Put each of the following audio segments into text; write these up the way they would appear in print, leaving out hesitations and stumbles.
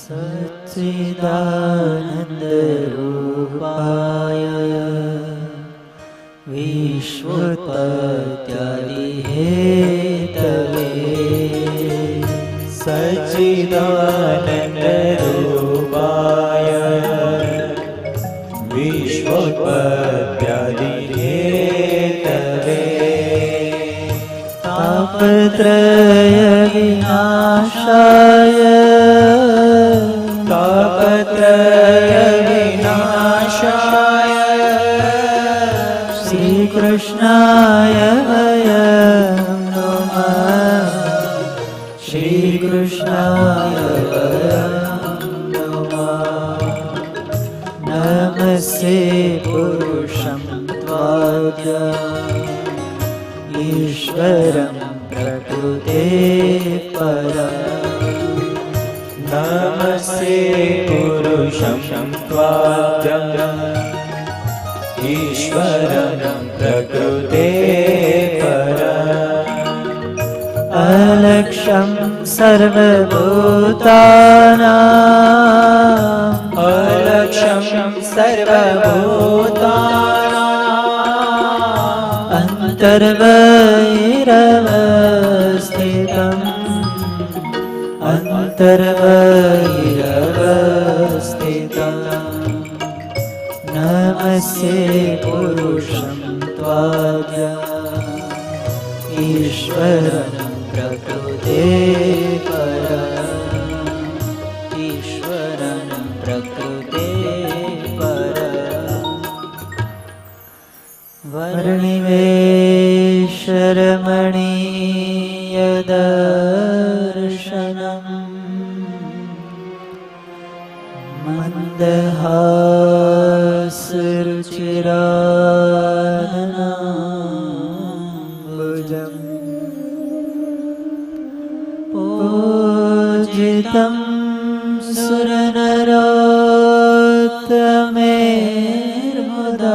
સચ્ચિદાનંદ રૂપાય વિશ્વોત્પત્યાદિ હેતવે સચ્ચિદાનંદ રૂપાય વિશ્વોત્પત્યાદિ હેતવે તાપત્રય વિનાશાય તાપત્રય વિનાશાય શ્રી કૃષ્ણાય વયં નમઃ શ્રી કૃષ્ણાય વયં નમઃ નમસ્તે પુરુષં ત્વાદ્યં ઈશ્વરં પ્રકૃતે પરમ નમસ્તે પુરુષં ત્વાદ્યં ઈશ્વરં પ્રકૃતે પરમ અલક્ષ્યં સર્વભૂતાનાં અલક્ષ્યં સર્વભૂતાનાં અંતર્બહિરવસ્થિતં અંતર્બહિરવસ્થિતં નમસ્તે પુરુષં ત્વાદ્યં ઈશ્વરં પ્રકૃતે પરમ ઈશ્વરં પ્રકૃતે પરમ વર્ણિવેશરમણીય દર્શનમ મંદહાસરુચિરાનનાંબુજમ પૂજિतं સુરનરોત્તમૈર્મુદા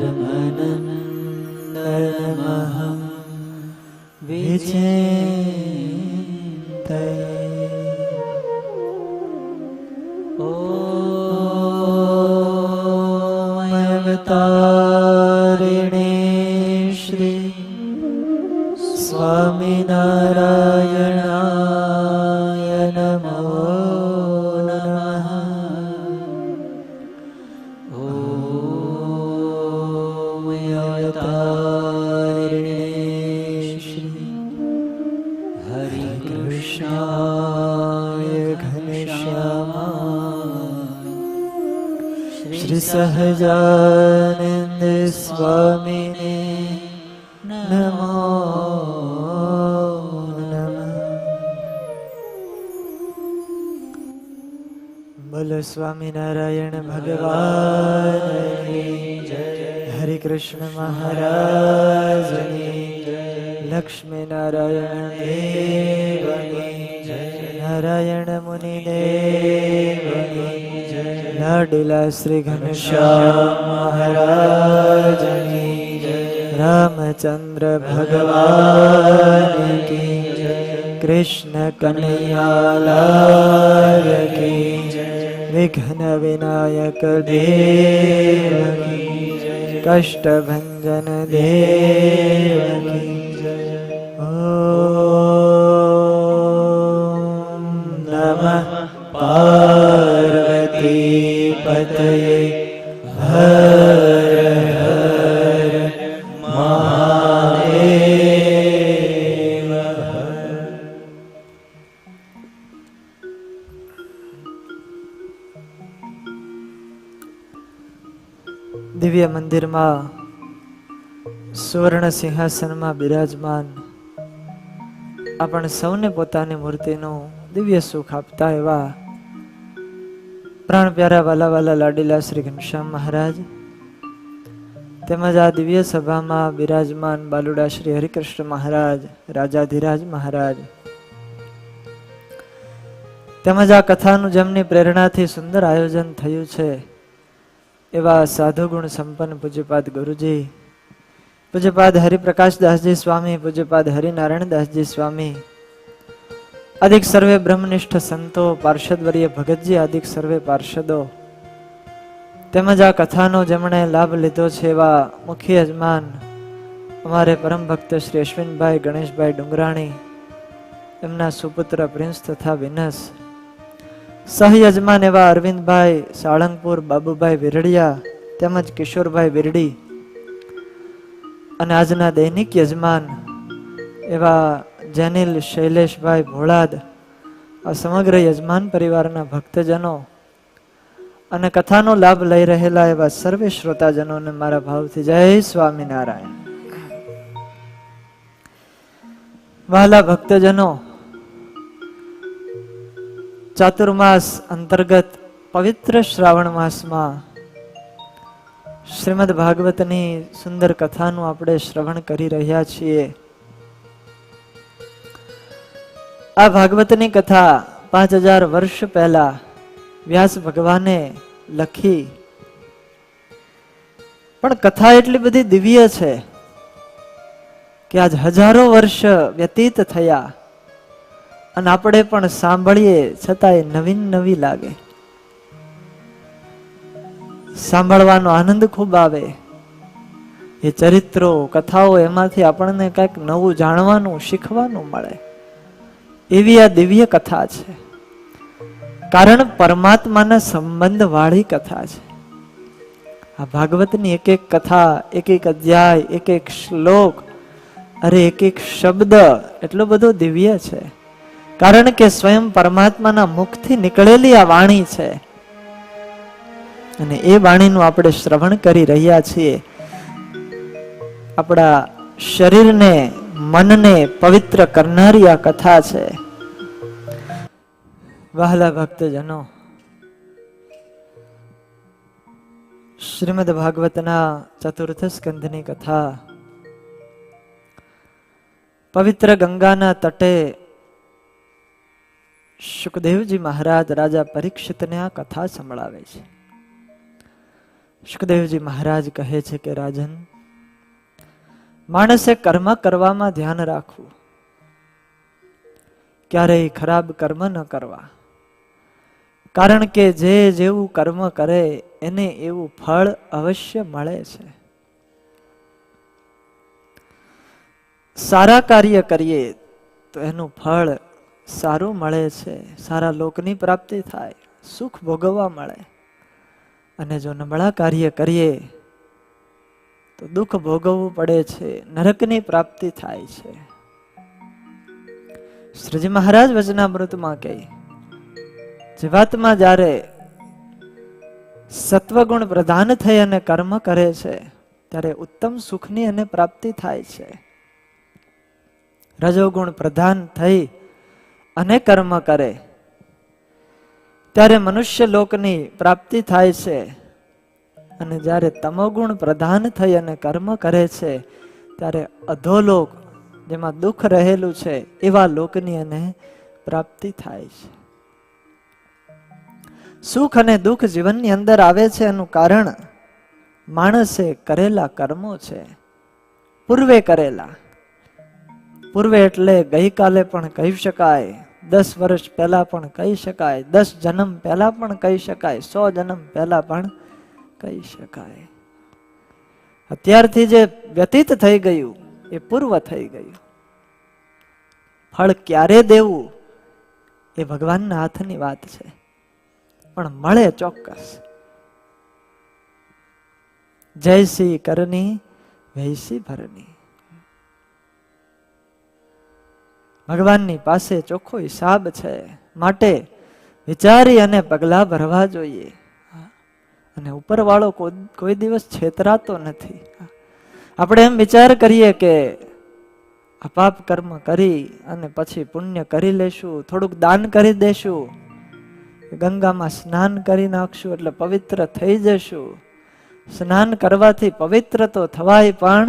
ધર્મનંદનમહં વિચિંતયે ॐ अवतारिणे श्री स्वामिनारायणाय नमो नमः ॐ अवतारिणे श्री हरिकृष्णाय घनश्यामाय श्री सहजानंद स्वामिने नमो नमः। बोलो स्वामीनारायण भगवान की जय। हरि कृष्ण महाराज की जय। लक्ष्मी नारायण देव की जय। नारायण मुनि देव की जय। लाडला श्री घनश्याम महाराज की जय। रामचंद्र भगवान की जय। कृष्ण कन्हैया लाल की जय। विघ्न विनायक देव की जय। कष्ट भंजन देव की जय। ओम नमः पार्वती पतये हर हर महादेव हर। દિવ્ય મંદિરમાં સુવર્ણ સિંહાસનમાં બિરાજમાન આપણ સૌને પોતાની મૂર્તિનું દિવ્ય સુખ આપતા એવા પ્રાણ પ્યારા વાલા વાલા લાડીલા શ્રી ઘનશ્યામ મહારાજ તેમજ આ દિવ્ય સભામાં બિરાજમાન બાલુડા શ્રી હરિકૃષ્ણ મહારાજ રાજાધિરાજ મહારાજ તેમજ આ કથાનું જેમની પ્રેરણાથી સુંદર આયોજન થયું છે એવા સાધુ ગુણ સંપન્ન પૂજ્યપાદ ગુરુજી, પૂજ્યપાદ હરિપ્રકાશદાસજી સ્વામી, પૂજ્યપાદ હરિનારાયણદાસજી સ્વામી, અધિક સર્વે બ્રહ્મનિષ્ઠ સંતો, પાર્ષદવર્ય ભગતજી, અધિક સર્વે પાર્ષદો, તેમજ આ કથાનો જેમણે લાભ લીધો છે એવા મુખ્ય યજમાન અમારે પરમ ભક્ત શ્રી અશ્વિનભાઈ ગણેશભાઈ ડુંગરાણી, એમના સુપુત્ર પ્રિન્સ તથા વિનસ, સહયજમાન એવા અરવિંદભાઈ સાળંગપુર, બાબુભાઈ વિરડિયા તેમજ કિશોરભાઈ વિરડી, અને આજના દૈનિક યજમાન એવા જેનિલ શૈલેષભાઈ ભોળાદ, આ સમગ્ર યજમાન પરિવારના ભક્તજનો અને કથાનો લાભ લઈ રહેલા એવા સર્વે શ્રોતાજનોને મારા ભાવથી જય સ્વામિનારાયણ. વહાલા ભક્તજનો, ચાતુર્માસ અંતર્ગત પવિત્ર શ્રાવણ માસમાં શ્રીમદ ભાગવતની સુંદર કથાનું આપણે શ્રવણ કરી રહ્યા છીએ. આ ભાગવતની કથા 5000 વર્ષ પહેલા વ્યાસ ભગવાને લખી, પણ કથા એટલી બધી દિવ્ય છે કે આજ હજારો વર્ષ વ્યતીત થયા અને આપણે પણ સાંભળીએ છતાંય નવીન નવી લાગે. સાંભળવાનો આનંદ ખૂબ આવે. એ ચરિત્રો, કથાઓ, એમાંથી આપણને કંઈક નવું જાણવાનું, શીખવાનું મળે. એવી આ દિવ્ય કથા છે. કારણ પરમાત્માના સંબંધ વાળી કથા છે. આ ભાગવતની એક એક કથા, એક એક અધ્યાય, એક એક શ્લોક, અરે એક એક શબ્દ એટલો બધો દિવ્ય છે. કારણ કે સ્વયં પરમાત્માના મુખથી નીકળેલી આ વાણી છે અને એ વાણીનું આપણે શ્રવણ કરી રહ્યા છીએ. આપણા શરીરને, મનને પવિત્ર કરનારી આ કથા છે. વહાલા ભક્તજનો, શ્રીમદ ભાગવતના ચતુર્થ સ્કંધની કથા પવિત્ર ગંગાના તટે શુકદેવજી મહારાજ રાજા પરીક્ષિતને આ કથા સંભળાવે છે. શુકદેવજી મહારાજ કહે છે કે રાજન, માણસે કર્મ કરવામાં ધ્યાન રાખવું, ક્યારેય ખરાબ કર્મ ન કરવા. કારણ કે જે જેવું કર્મ કરે એને એવું ફળ અવશ્ય મળે છે. સારા કાર્ય કરીએ તો એનું ફળ સારું મળે છે, સારા લોકની પ્રાપ્તિ થાય, સુખ ભોગવવા મળે. અને જો નબળા કાર્ય કરીએ તો દુઃખ ભોગવવું પડે છે, નરકની પ્રાપ્તિ થાય છે. શ્રીજી મહારાજ વચનામૃતમાં કહે, જીવાત્મા જ્યારે સત્વગુણ પ્રધાન થઈ અને કર્મ કરે છે ત્યારે ઉત્તમ સુખની એને પ્રાપ્તિ થાય છે. રજોગુણ પ્રધાન થઈ અને કર્મ કરે ત્યારે મનુષ્ય લોકની પ્રાપ્તિ થાય છે. અને જ્યારે તમોગુણ પ્રધાન થઈ અને કર્મ કરે છે ત્યારે અધોલોક, જેમાં દુઃખ રહેલું છે, એવા લોકની એને પ્રાપ્તિ થાય છે. સુખ અને દુઃખ જીવનની અંદર આવે છે એનું કારણ માણસે કરેલા કર્મો છે. પૂર્વે કરેલા, પૂર્વે એટલે ગઈકાલે પણ કહી શકાય, 10 વર્ષ પહેલા પણ કહી શકાય, 10 જન્મ પહેલા પણ કહી શકાય, 100 જન્મ પહેલા પણ કહી શકાય. અત્યારથી જે વ્યતીત થઈ ગયું એ પૂર્વ થઈ ગયું. ફળ ક્યારે દેવું એ ભગવાનના હાથની વાત છે, પણ મળે ચોક્કસ. જૈસી કરની વૈસી ભરની. ભગવાનની પાસે ચોખ્ખો હિસાબ છે, માટે વિચારી અને પગલા ભરવા જોઈએ. અને ઉપરવાળો કોઈ દિવસ છેતરાતો નથી. આપણે એમ વિચાર કરીએ કે આ પાપ કર્મ કરી અને પછી પુણ્ય કરી લેશું, થોડુંક દાન કરી દેશું, ગંગામાં સ્નાન કરી નાખશું એટલે પવિત્ર થઈ જશું. સ્નાન કરવાથી પવિત્ર તો થવાય, પણ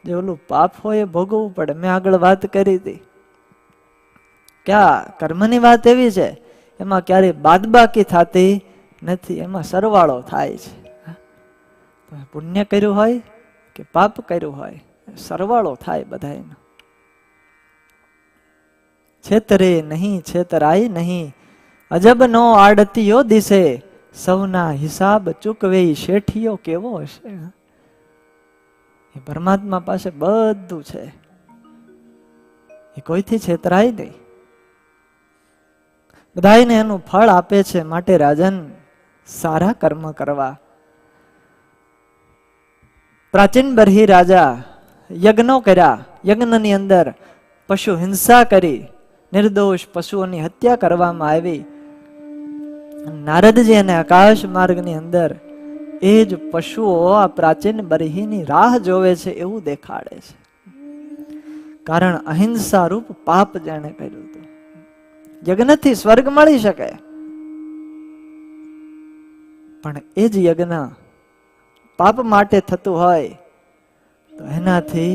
જે ઓલું પાપ હોય એ ભોગવવું પડે. મેં આગળ વાત કરી હતી કે આ કર્મની વાત એવી છે, એમાં ક્યારેય બાદબાકી થતી નથી, એમાં સરવાળો થાય છે. પુણ્ય કર્યું હોય કે પાપ કર્યું હોય, સરવાળો થાય બધાયનો. છેતરે નહીં છેતરાય નહીં, અજબ નો આડતીયો દિશે, સૌના હિસાબ ચૂકવે શેઠિયો કેવો હશે. એ પરમાત્મા પાસે બધું છે, એ કોઈથી છેતરાય નહીં, બધાને એનું ફળ આપે છે. માટે રાજન સારા કર્મ કરવા. પ્રાચીન બરહી રાજા યજ્ઞો કર્યા, યજ્ઞની અંદર પશુ હિંસા કરી, નિર્દોષ પશુઓની હત્યા કરવામાં આવી. નારદજી અને આકાશ માર્ગની અંદર એ જ પશુઓ આ પ્રાચીન બરહીની રાહ જોવે છે એવું દેખાડે છે. કારણ અહિંસા રૂપ પાપ જેણે કર્યું હતું. યજ્ઞથી સ્વર્ગ મળી શકે, પણ એ જ યજ્ઞ પાપ માટે થતું હોય તો એનાથી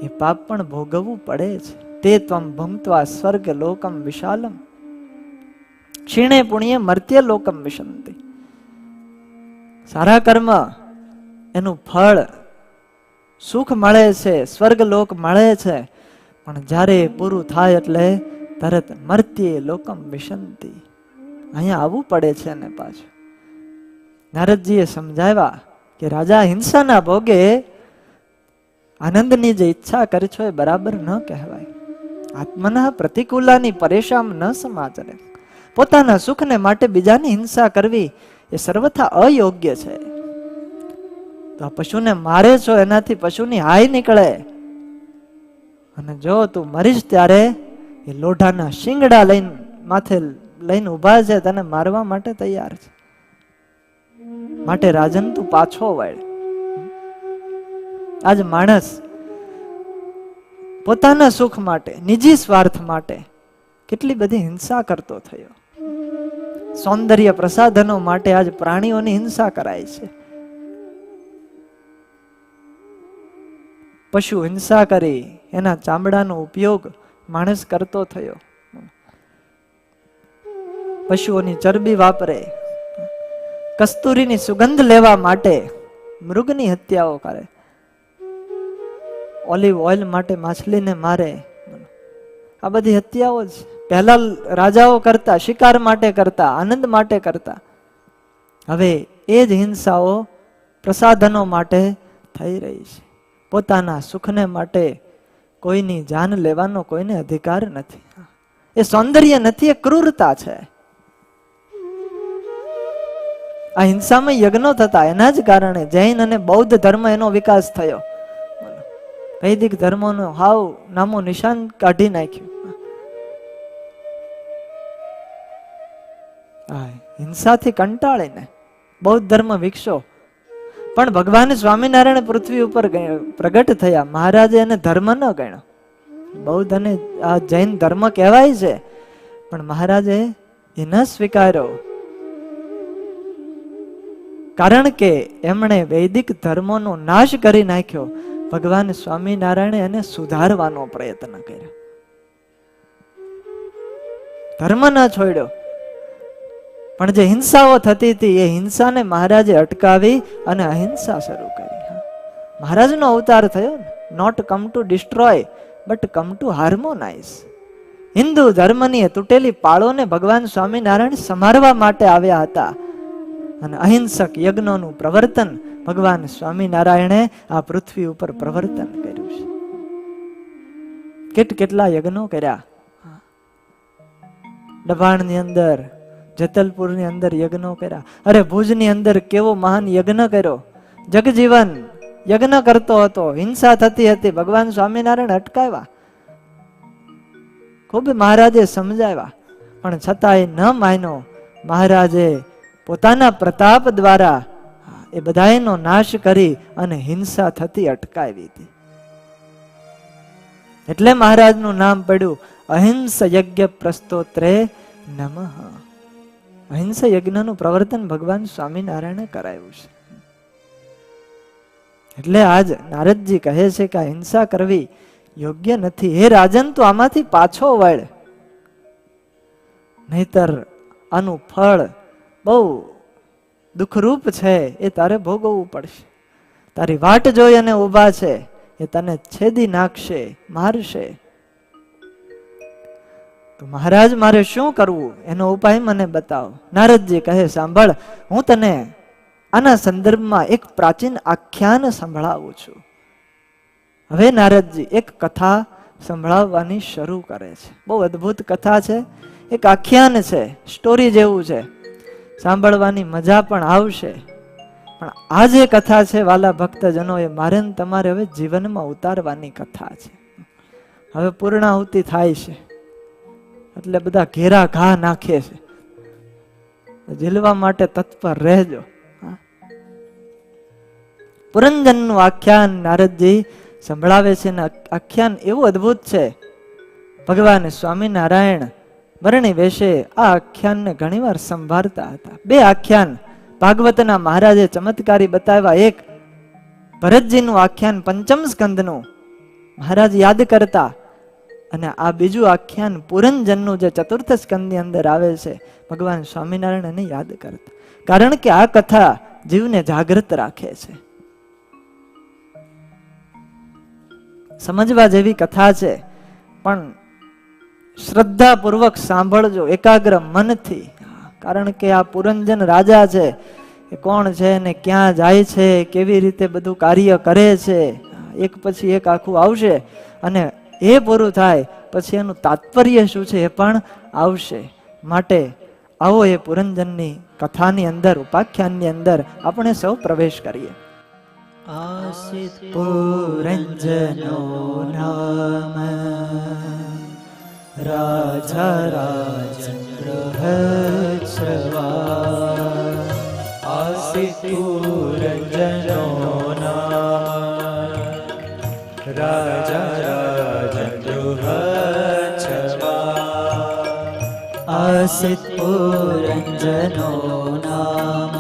એ પાપ પણ ભોગવવું પડે છે. તે ત્વમ ભુંક્ત્વા સ્વર્ગ લોકમ વિશાલમ, ક્ષીણે પુણ્ય મર્ત્ય લોકમ વિશંતિ. સારા કર્મ એનું ફળ સુખ મળે છે, સ્વર્ગ લોક મળે છે, પણ જ્યારે પૂરું થાય એટલે તરત મર્ત્ય લોકમ વિશંતિ, અહીંયા આવવું પડે છે. અને પાછું નારદજીએ સમજાવ્યા કે રાજા હિંસાના ભોગે આનંદની જે ઈચ્છા કરી છો એ બરાબર ન કહેવાય. આત્મના પ્રતિકૂલાની પરેશાન ન સમાચરે. પોતાના સુખને માટે બીજાની હિંસા કરવી એ સર્વથા અયોગ્ય છે. તો આ પશુને મારે છો, એનાથી પશુની હાય નીકળે, અને જો તું મરીશ ત્યારે એ લોઢાના શિંગડા લઈને માથે લઈને ઉભા છે, તને મારવા માટે તૈયાર છે. માટે રાજન તું પાછો વળ. આજ માણસ પોતાના સુખ માટે, નિજી સ્વાર્થ માટે કેટલી બધી હિંસા કરતો થયો. સૌંદર્ય પ્રસાધનો માટે આજ પ્રાણીઓની હિંસા કરાય છે. પશુ હિંસા કરી એના ચામડાનો ઉપયોગ માણસ કરતો થયો. પશુઓની ચરબી વાપરે, કસ્તુરીની સુગંધ લેવા માટે મૃગની હત્યાઓ કરે, ઓલિવ ઓઇલ માટે માછલીને મારે. આ બધી હત્યાઓ જ પહેલા રાજાઓ કરતા, શિકાર માટે કરતા, આનંદ માટે કરતા. હવે એ જ હિંસાઓ પ્રસાધનો માટે થઈ રહી છે. પોતાના સુખને માટે કોઈની જાન લેવાનો કોઈને અધિકાર નથી. એ સૌંદર્ય નથી, એ ક્રૂરતા છે. આ હિંસામાં યજ્ઞો થતા, એના જ કારણે જૈન અને બૌદ્ધ ધર્મ એનો વિકાસ થયો. વૈદિક ધર્મોનો હાવ નામો નિશાન કાઢી નાખ્યું. હિંસાથી કંટાળીને બૌદ્ધ ધર્મ વિકસ્યો. પણ ભગવાન સ્વામિનારાયણ પૃથ્વી ઉપર પ્રગટ થયા, મહારાજે એને ધર્મ ન ગણ્યો. બૌદ્ધ અને આ જૈન ધર્મ કહેવાય છે, પણ મહારાજે એ ન સ્વીકાર્યો. કારણ કે એમણે વૈદિક ધર્મોનો નાશ કરી નાખ્યો. ભગવાન સ્વામિનારાયણે એને સુધારવાનો પ્રયત્ન કર્યો, ધર્મ ન છોડ્યો. પણ જે હિંસાઓ થતી હતી એ હિંસાને મહારાજે અટકાવી અને અહિંસા શરૂ કરી. મહારાજનો અવતાર થયો ને, not come to destroy but come to harmonize. Hindu ધર્મની તૂટેલી પાળોને ભગવાન સ્વામિનારાયણ સમારવા માટે આવ્યા હતા. અને અહિંસક યજ્ઞોનું પ્રવર્તન ભગવાન સ્વામિનારાયણે આ પૃથ્વી ઉપર પ્રવર્તન કર્યું છે. કેટલા યજ્ઞો કર્યા. દબાણની અંદર, જેતલપુરની અંદર યજ્ઞો કર્યા. અરે ભુજની અંદર કેવો મહાન યજ્ઞ કર્યો. જગજીવન યજ્ઞ કરતો હતો, હિંસા થતી હતી, ભગવાન સ્વામિનારાયણ અટકાવ્યા. ખૂબ મહારાજે સમજાવ્યા, પણ છતાંય ન માન્યો. મહારાજે પોતાના પ્રતાપ દ્વારા એ બધાનો નાશ કરી અને હિંસા થતી અટકાવી હતી. એટલે મહારાજનું નામ પડ્યું અહિંસ યજ્ઞ પ્રસ્તોત્રે નમઃ. અહિંસ યજ્ઞનું પ્રવર્તન ભગવાન સ્વામિનારાયણે કરાયું છે. એટલે આજ નારદજી કહે છે કે હિંસા કરવી યોગ્ય નથી. હે રાજન, તું આમાંથી પાછો વળ, નહીતર આનું ફળ બહુ દુઃખરૂપ છે, એ તારે ભોગવવું પડશે. તારી વાટ જોઈ અને ઊભા છે, એ તને છેદી નાખશે, મારશે. તો મહારાજ મારે શું કરવું એનો ઉપાય મને બતાવો. નારદજી કહે સાંભળ, હું તને આના સંદર્ભમાં એક પ્રાચીન આખ્યાન સંભળાવું છું. હવે નારદજી એક કથા સંભળાવવાની શરૂ કરે છે. બહુ અદ્ભુત કથા છે, એક આખ્યાન છે, સ્ટોરી જેવું છે, સાંભળવાની મજા પણ આવશે. પણ આ જે કથા છે વાલા ભક્તજનો, એ મારે ને તમારે હવે જીવનમાં ઉતારવાની કથા છે. હવે પૂર્ણાહુતિ થાય છે એટલે બધા ઘેરા ઘા નાખે છે, ઝીલવા માટે તત્પર રહેજો. પુરંજનનું આખ્યાન નારદજી સંભળાવે છે ને આખ્યાન એવું અદ્ભુત છે. ભગવાન સ્વામિનારાયણ વર્ણિ વેશે આ આખ્યાનને ઘણીવાર સંભાળતા હતા. બે આખ્યાન ભાગવતના મહારાજે ચમત્કારી બતાવ્યા. એક ભરતજીનું આખ્યાન પંચમ સ્કંદનું મહારાજ યાદ કરતા, અને આ બીજું આખ્યાન પુરંજનનું જે ચતુર્થ સ્કંદની અંદર આવે છે, ભગવાન સ્વામિનારાયણ એને યાદ કરતા. કારણ કે આ કથા જીવને જાગૃત રાખે છે. સમજવા જેવી કથા છે, પણ શ્રદ્ધાપૂર્વક સાંભળજો એકાગ્ર મનથી. કારણ કે આ પુરંજન રાજા છે, એ કોણ છે ને ક્યાં જાય છે, કેવી રીતે બધું કાર્ય કરે છે, એક પછી એક આખું આવશે. અને એ પૂરું થાય પછી એનું તાત્પર્ય શું છે એ પણ આવશે. માટે આવો એ પુરંજનની કથાની અંદર, ઉપાખ્યાનની અંદર આપણે સૌ પ્રવેશ કરીએ. આસિત પુરંજનો નામ રાજા રાજેન્દ્ર છવા. આસિત પુરંજનો નામ રાજા રાજેન્દ્ર છવા. આસિત પુરંજનો નામ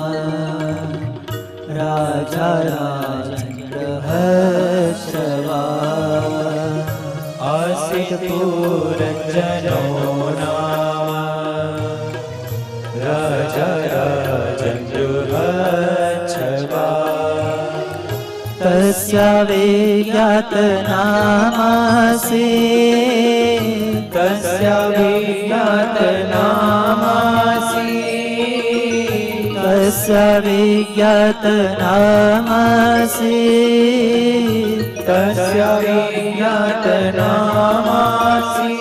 રાજા રાજેન્દ્ર છવા. આસિત પુરંજનો નામ રાજા રાજેન્દ્ર છવા. તસ્યા વિજ્ઞાત નામાસી, તસ્યા વિજ્ઞાત નામાસી, તસ્યા વિજ્ઞાત નામાસી, તસ્યા વિજ્ઞાત નામાસી.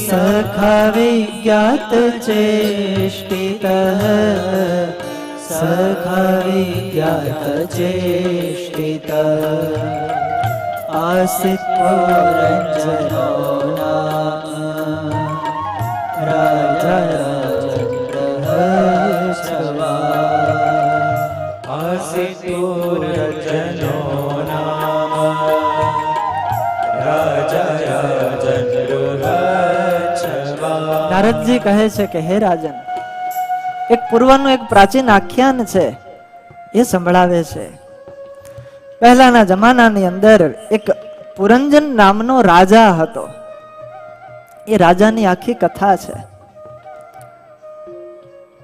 સખા વિજ્ઞાત ચેષ્ટિતઃ, સખા વિજ્ઞાત ચેષ્ટિતઃ. આસિત પુરંજનો નામ રાજા રાજેન્દ્ર છવા. આસિત પુરંજનો નામ રાજા રાજેન્દ્ર છવા. નારદજી કહે છે કે હે રાજન, એક પૂર્વનું એક પ્રાચીન આખ્યાન છે, એ સંભળાવે છે. પહેલાના જમાનાની અંદર એક પુરંજન નામનો રાજા હતો. એ રાજાની આખી કથા છે.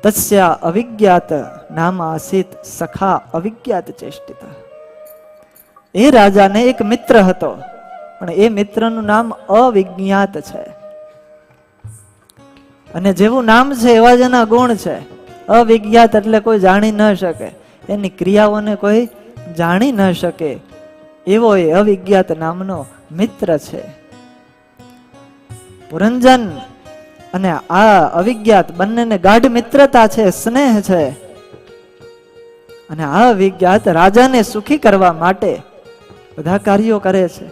તસ્યા અવિજ્ઞાત નામ આસિત સખા અવિજ્ઞાત ચેષ્ટિત. એ રાજાને એક મિત્ર હતો, પણ એ મિત્રનું નામ અવિજ્ઞાત છે. અને જેવું નામ છે એવા જ એના ગુણ છે. અવિજ્ઞાત એટલે કોઈ જાણી ન શકે, એની ક્રિયાઓને કોઈ જાણી ન શકે, એવો એ અવિજ્ઞાત નામનો મિત્ર છે. પુરંજન અને આ અવિજ્ઞાત બંનેને ગાઢ મિત્રતા છે, સ્નેહ છે. અને આ અવિજ્ઞાત રાજાને સુખી કરવા માટે બધા કાર્યો કરે છે.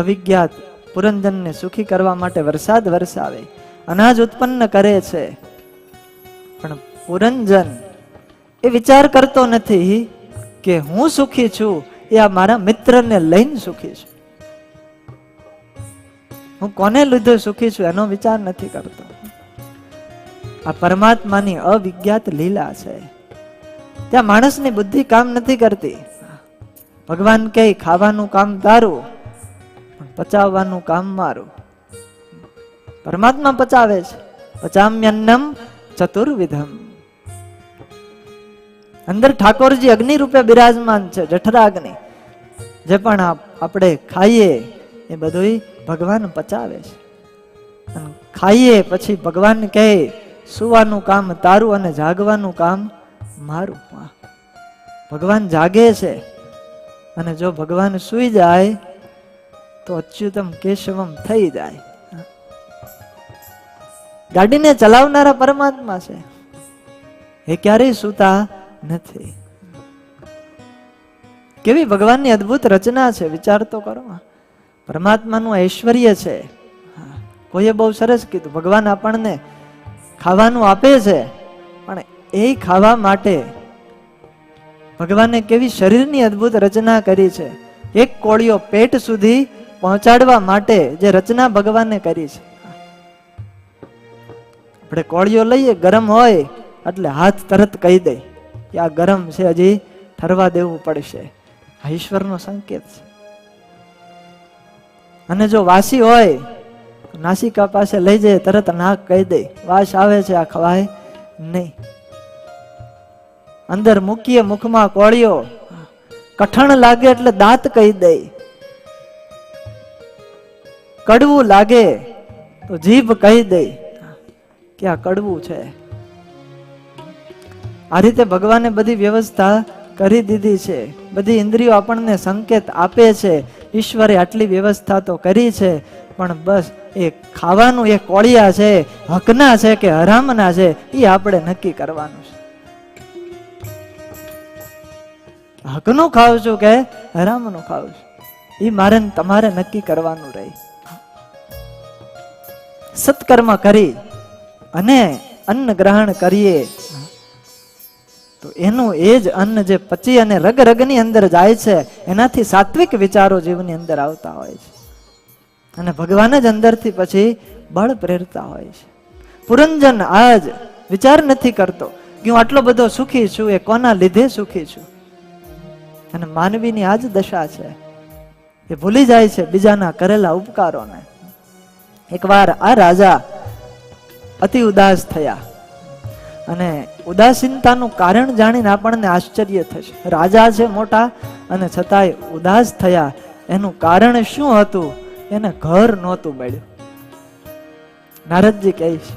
અવિજ્ઞાત પુરંજનને સુખી કરવા માટે વરસાદ વરસાવે, અનાજ ઉત્પન્ન કરે છે. પણ પુરંજન એ વિચાર કરતો નથી કે હું સુખી છું, એ આ મારા મિત્રને લઈને સુખી છું. હું કોને લીધે સુખી છું એનો વિચાર નથી કરતો. આ પરમાત્માની અવિજ્ઞાત લીલા છે. ત્યાં માણસની બુદ્ધિ કામ નથી કરતી. ભગવાન કહે ખાવાનું કામ તારું, પણ પચાવવાનું કામ મારું. પરમાત્મા પચાવે છે. પચામ્યન્નમ ચતુર્વિધમ. અંદર ઠાકોરજી અગ્નિ રૂપે બિરાજમાન છે, જઠરાગ્નિ. જે પણ આપણે ખાઈએ એ બધું ભગવાન પચાવે છે. અને ખાઈએ પછી ભગવાન કહે સુવાનું કામ તારું અને જાગવાનું કામ મારું. ભગવાન જાગે છે અને જો ભગવાન સૂઈ જાય તો અચ્યુતમ કેશવમ થઈ જાય. ગાડીને ચલાવનારા પરમાત્મા છે, એ ક્યારેય સૂતા નથી. કેવી ભગવાનની અદ્ભુત રચના છે, વિચાર તો કરો. પરમાત્માનું ઐશ્વર્ય છે. કોઈએ બહુ સરસ કીધું, ભગવાન આપણને ખાવાનું આપે છે, પણ એ ખાવા માટે ભગવાને કેવી શરીરની અદ્ભુત રચના કરી છે. એક કોળિયો પેટ સુધી પહોંચાડવા માટે જે રચના ભગવાને કરી છે. આપણે કોળિયો લઈએ, ગરમ હોય એટલે હાથ તરત કહી દે કે આ ગરમ છે, હજી ઠરવા દેવું પડશે. આ ઈશ્વરનો સંકેત છે. અને જો વાસી હોય નાસિકા પાસે લઈ જાય, તરત નાક કહી દે વાસ આવે છે, આ ખવાય નહીં. અંદર મૂકીએ મુખમાં કોળિયો, કઠણ લાગે એટલે દાંત કહી દે, કડવું લાગે તો જીભ કહી દે કે આ કડવું છે. આ રીતે ભગવાને બધી વ્યવસ્થા કરી દીધી છે. બધી ઇન્દ્રિયો આપણને સંકેત આપે છે. ઈશ્વરે આટલી વ્યવસ્થા તો કરી છે, પણ બસ એ ખાવાનું એ કોળિયા છે, હકના છે કે હરામના છે, એ આપણે નક્કી કરવાનું છે. હકનું ખાવ છું કે હરામનું ખાવ છું, એ મારે તમારે નક્કી કરવાનું રહે. સત્કર્મ કરી અને અન્ન ગ્રહણ કરીએ તો એનું એ જ અન્ન જે પચી અને રગ રગની અંદર જાય છે, એનાથી સાત્વિક વિચારો જીવની અંદર આવતા હોય છે અને ભગવાન જ અંદરથી પછી બળ પ્રેરતા હોય છે. પુરંજન આજ વિચાર નથી કરતો કે હું આટલો બધો સુખી છું, એ કોના લીધે સુખી છું. અને માનવીની આજ દશા છે, એ ભૂલી જાય છે બીજાના કરેલા ઉપકારોને. એકવાર આ રાજા અતિ ઉદાસ થયા અને ઉદાસીનતાનું કારણ જાણીને આપણને આશ્ચર્ય થશે. રાજા છે મોટા અને છતાંય ઉદાસ થયા. એનું કારણ શું હતું? એને ઘર નહોતું મળ્યું. નારદજી કહે છે,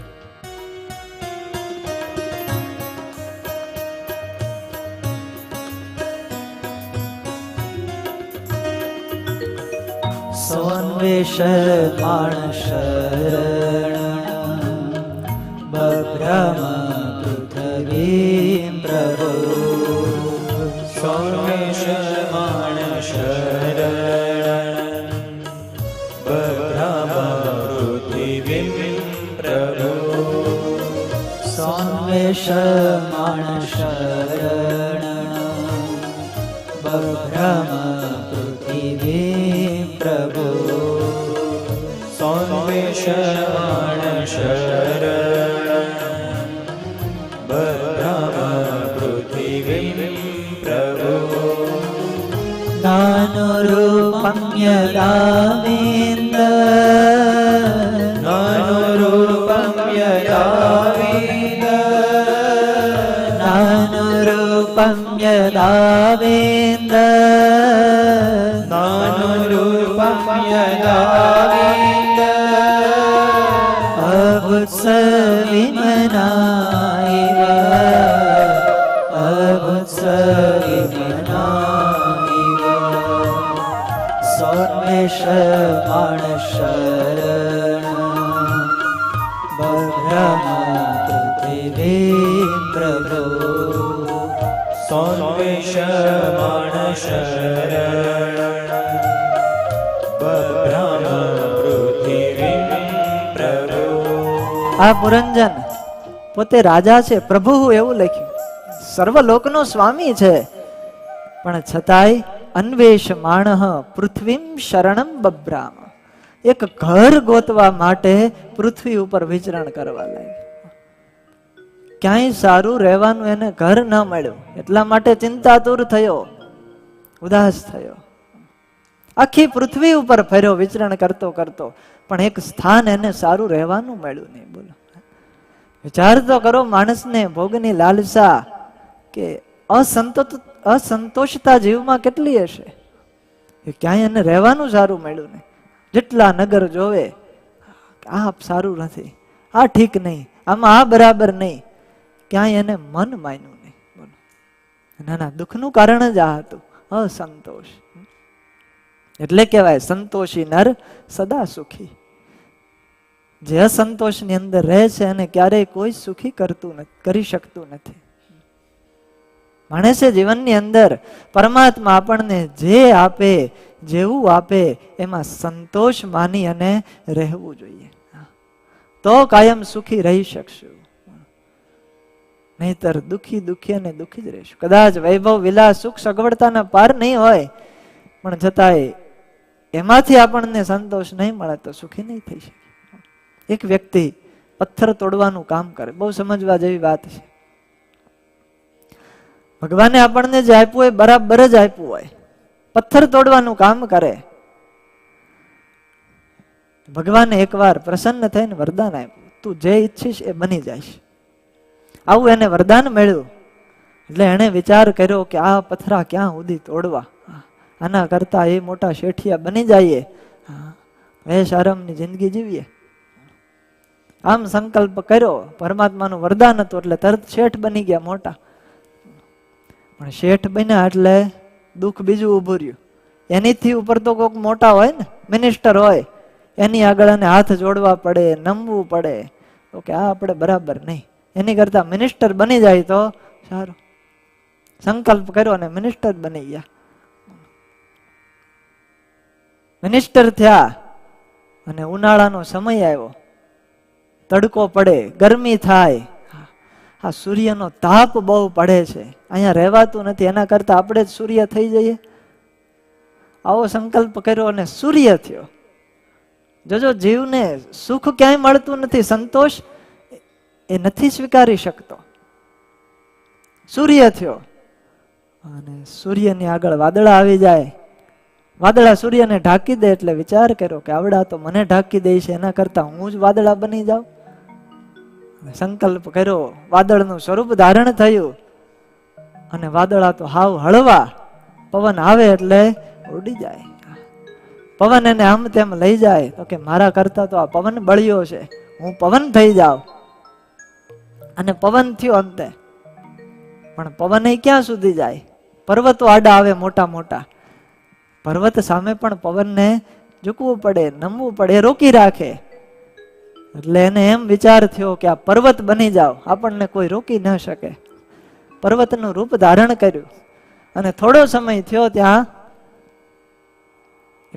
સોન્વેષ માણસ બભ્રમ પૃથ્વી પ્રભુ. સોન્વેષ માણસ બભ્રમ પૃથ્વી પ્રભુ. સોન્વેષ માણસ બભ્રમ પૃથ્વી પ્રભુ. સોન્વેષ માણસ નાનુરૂપં યદાવિન્દ નાનુરૂપં યદાવિન્દ નાનુરૂપં યદાવિન્દ નાનુરૂપં યદાવિન્દ અભુત્સવિમનાઇવ અભુત્સવિમનાઇવ સોન્વેષ માણસ બભ્રમ પૃથ્વી પ્રભુ. સોન્વેષ માણસ બભ્રમ પૃથ્વી પ્રભુ. આ પુરંજન પોતે રાજા છે, પ્રભુ એવું લખ્યું, સર્વલોકનો સ્વામી છે, પણ છતાંય અન્વેષ માણહ પૃથ્વીમ શરણમ બભ્રામ. એક ઘર ગોતવા માટે પૃથ્વી ઉપર વિચરણ કરવા લાગ્યો. ક્યાંય સારું રહેવાનું એને ઘર ન મળ્યું, એટલા માટે ચિંતાતુર થયો, ઉદાસ થયો. આખી પૃથ્વી ઉપર ફર્યો વિચરણ કરતો કરતો, પણ એક સ્થાન એને સારું રહેવાનું મળ્યું નહીં. બોલો, વિચાર તો કરો, માણસને ભોગની લાલસા કે અસંતોષતા જીવમાં કેટલી હશે, ક્યાંય એને રહેવાનું સારું મળ્યું નહીં. જેટલા નગર જોવે, આ સારું નથી, આ ઠીક નહીં, આમાં આ બરાબર નહીં, ક્યાંય એને મન માન્યું નહીં. બોલો, ના, દુઃખનું કારણ જ આ હતું, અસંતોષ. એટલે કહેવાય સંતોષી નર સદા સુખી. જે અસંતોષની અંદર રહે છે અને ક્યારેય કોઈ સુખી કરી શકતું નથી. માણસે જીવનની અંદર પરમાત્મા આપણને જે આપે, જેવું આપે, એમાં સંતોષ માની અને રહેવું જોઈએ. તો કાયમ સુખી રહી શકશું. નહીતર દુઃખી અને દુઃખી જ રહીશું. કદાચ વૈભવ વિલાસ સુખ સગવડતાના પાર નહીં હોય, પણ છતાંય એમાંથી આપણને સંતોષ નહીં મળે તો સુખી નહીં થઈ શકે. એક વ્યક્તિ પથ્થર તોડવાનું કામ કરે, બહુ સમજવા જેવી વાત છે. ભગવાને આપણને જે આપ્યું હોય બરાબર જ આપ્યું હોય. પથ્થર તોડવાનું કામ કરે. ભગવાને એકવાર પ્રસન્ન થઈને વરદાન આપ્યું, તું જે ઈચ્છીશ એ બની જાય. આવું એને વરદાન મળ્યું. એટલે એને વિચાર કર્યો કે આ પથ્થરા ક્યાં સુધી તોડવા, આના કરતા એ મોટા શેઠિયા બની જઈએ, એશ આરામની જિંદગી જીવીએ. આમ સંકલ્પ કર્યો. પરમાત્માનું વરદાન હતું એટલે તરત શેઠ બની ગયા મોટા. પણ શેઠ બન્યા એટલે દુઃખ બીજું ઉભું રહ્યું. એનીથી ઉપર તો કોઈક મોટા હોય ને, મિનિસ્ટર હોય, એની આગળ એને હાથ જોડવા પડે, નમવું પડે. તો કે આ આપણે બરાબર નહીં, એની કરતા મિનિસ્ટર બની જાય તો સારું. સંકલ્પ કર્યો અને મિનિસ્ટર બની ગયા. મિનિસ્ટર થયા અને ઉનાળાનો સમય આવ્યો. તડકો પડે, ગરમી થાય, આ સૂર્યનો તાપ બહુ પડે છે, અહીંયા રહેવાતું નથી, એના કરતા આપણે જ સૂર્ય થઈ જઈએ. આવો સંકલ્પ કર્યો અને સૂર્ય થયો. જોજો, જીવને સુખ ક્યાંય મળતું નથી, સંતોષ એ નથી સ્વીકારી શકતો. સૂર્ય થયો અને સૂર્યની આગળ વાદળા આવી જાય. વાદળા સૂર્યને ઢાંકી દે એટલે વિચાર કર્યો કે આવડા તો મને ઢાંકી દે છે, એના કરતા હું જ વાદળા બની જાઉં. સંકલ્પ કર્યો, વાદળનું સ્વરૂપ ધારણ થયું અને વાદળા તો હાવ હળવા, પવન આવે એટલે ઉડી જાય. પવન એને આમ તેમ લઈ જાય. તો કે મારા કરતા તો આ પવન બળ્યો છે, હું પવન થઈ જાઉં. અને પવન થયો અંતે. પણ પવન ક્યાં સુધી જાય? પર્વતો આડા આવે મોટા મોટા. પર્વત સામે પણ પવનને ઝૂકવું પડે, નમવું પડે, રોકી રાખે. એટલે એને એમ વિચાર થયો કે આ પર્વત બની જાવ, આપણને કોઈ રોકી ન શકે. પર્વતનું રૂપ ધારણ કર્યું અને થોડો સમય થયો ત્યાં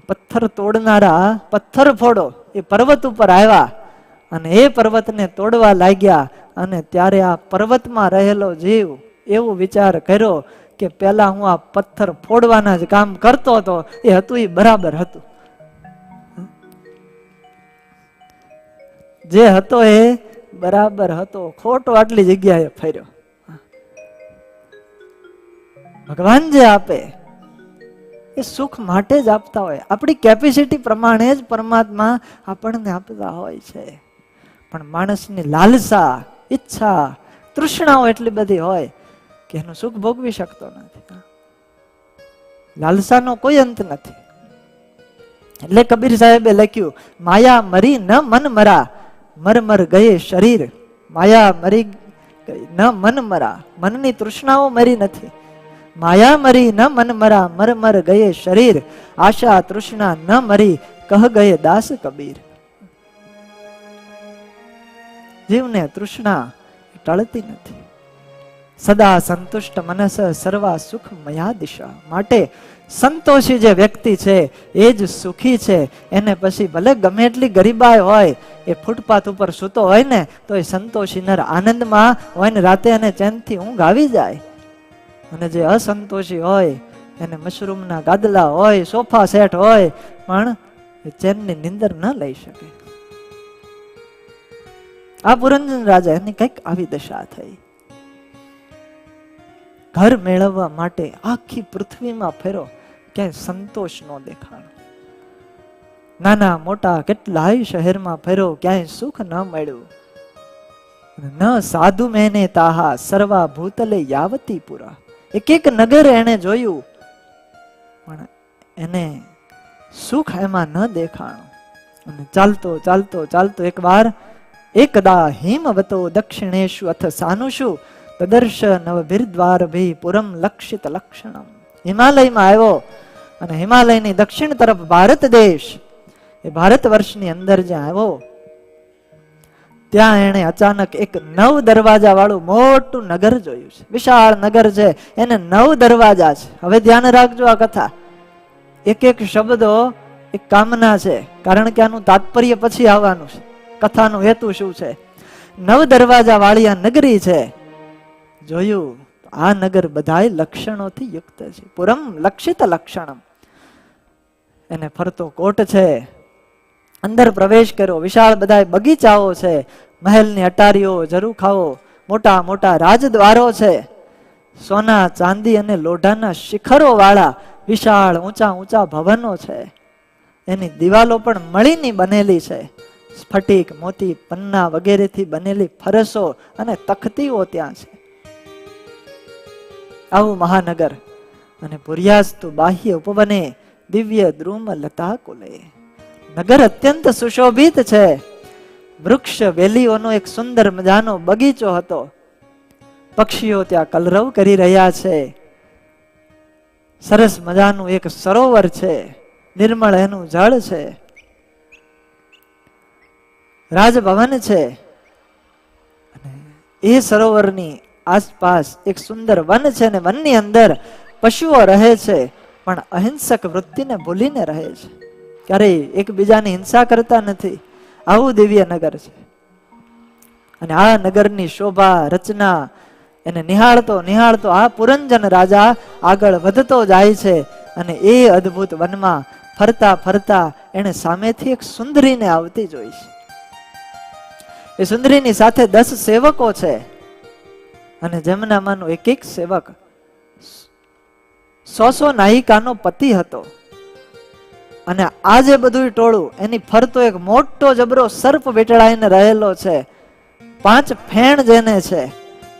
પથ્થર તોડનારા પથ્થર ફોડો એ પર્વત ઉપર આવ્યા અને એ પર્વતને તોડવા લાગ્યા. અને ત્યારે આ પર્વતમાં રહેલો જીવ એવું વિચાર કર્યો કે પેલા હું આ પથ્થર ફોડવાના જ કામ કરતો હતો, એ હતું એ બરાબર હતું. જે હતો એ બરાબર હતો, ખોટો આટલી જગ્યાએ ફર્યો. ભગવાન જે આપે એ સુખ માટે જ આપતા હોય. આપણી કેપેસિટી પ્રમાણે જ પરમાત્મા આપણને આપતા હોય છે. પણ માણસની લાલસા, ઈચ્છા, તૃષ્ણાઓ એટલી બધી હોય કે એનું સુખ ભોગવી શકતો નથી. લાલસાનો કોઈ અંત નથી. એટલે કબીર સાહેબે લખ્યું, માયા મરી ન મન મરા, મર મર ગયે શરીર. માયા મરી ન મન મરા, મનની તૃષ્ણાઓ મરી નથી. માયા મરી ન મન મરા, મર મર ગયે શરીર. આશા તૃષ્ણા ન મરી, કહ ગયે દાસ કબીર. જીવને તૃષ્ણા ટળતી નથી. સદા સંતુષ્ટ મનસ સર્વા સુખ મયા દિશા. માટે સંતોષી જે વ્યક્તિ છે એ જ સુખી છે. એને પછી ભલે ગમે એટલી ગરીબાઈ હોય, એ ફૂટપાથ ઉપર સૂતો હોય ને તો એ સંતોષી નર આનંદમાં હોય ને રાતે એને ચેનથી ઊંઘ આવી જાય. અને જે અસંતોષી હોય એને મશરૂમના ગાદલા હોય, સોફા સેટ હોય, પણ ચેનની નિંદર ન લઈ શકે. આ પુરંજન રાજા એની કઈક આવી દશા થઈ. ઘર મેળવવા માટે આખી પૃથ્વીમાં ફેરો, ક્યાંય સંતોષ ન દેખાડો. નાના મોટા કેટલાય શહેરમાં ફેરો, ક્યાંય સુખ ન મળ્યું. ન સાધુ મેને તાહા સર્વા ભૂતલે યાવતી પુરા. એક એક નગર એને જોયું પણ એને સુખ એમાં ન દેખાણું. અને ચાલતો ચાલતો ચાલતો એકદા હિમવતો દક્ષિણેશુ અથ સાનુષુ તદર્શ નવભિર્દ્વાર ભી પુરમ લક્ષિત લક્ષણમ. હિમાલયમાં આવ્યો અને હિમાલયની દક્ષિણ તરફ ભારત દેશ, એ ભારત વર્ષની અંદર જ્યાં આવ્યો ત્યાં એને અચાનક એક 9 દરવાજા વાળું મોટું નગર જોયું છે. વિશાળ નગર છે, એને 9 દરવાજા છે. હવે ધ્યાન રાખજો આ કથા, એક એક શબ્દો એક કામના છે, કારણ કે આનું તાત્પર્ય પછી આવવાનું છે. કથાનો હેતુ શું છે? 9 દરવાજા વાળી આ નગરી છે. જોયું આ નગર બધાય લક્ષણોથી યુક્ત છે. પુરમ લક્ષિત લક્ષણમ. એને ફરતો કોટ છે. અંદર પ્રવેશ કર્યો, વિશાળ બધા બગીચાઓ છે, મહેલની અટારીઓ, ઝરૂખાઓ, મોટા મોટા રાજદ્વારો છે, સોના ચાંદી અને લોઢાના શિખરો વાળા વિશાળ ઊંચા ઊંચા ભવનો છે. એની દિવાલો પણ મળીની બનેલી છે. સ્ફટિક, મોતી, પન્ના વગેરેથી બનેલી ફરસો અને તખતીઓ ત્યાં છે. આવું મહાનગર. અને પુર્યાસ્તુ બાહ્ય ઉપવને દિવ્ય દ્રુમ લતા કુલે. નગર અત્યંત સુશોભિત છે. વૃક્ષ વેલીઓનો એક સુંદર મજાનો બગીચો હતો. પક્ષીઓ ત્યાં કલરવ કરી રહ્યા છે. સરસ મજાનું એક સરોવર છે, નિર્મળ એનું જળ છે. રાજભવન છે. એ સરોવરની આસપાસ એક સુંદર વન છે, ને વનની અંદર પશુઓ રહે છે, પણ અહિંસક વૃત્તિને ભૂલીને રહે છે. ક્યારેય એકબીજાની હિંસા કરતા નથી. આવું દિવ્ય નગર છે. અને આ નગરની શોભા રચના એને નિહાળતો નિહાળતો આ પુરંજન રાજા આગળ વધતો જાય છે. અને એ અદ્ભુત વનમાં ફરતા ફરતા એને સામેથી એક સુંદરીને આવતી જોઈ છે. એ સુંદરીની સાથે 10 સેવકો છે. અને જેમનામાંનો એક એક સેવક 100 નાયિકાનો પતિ હતો. અને આજે બધું ટોળું એની ફરતો એક મોટો જબરો સર્પ વીંટળાઈને રહેલો છે. 5 ફેણ જેને છે,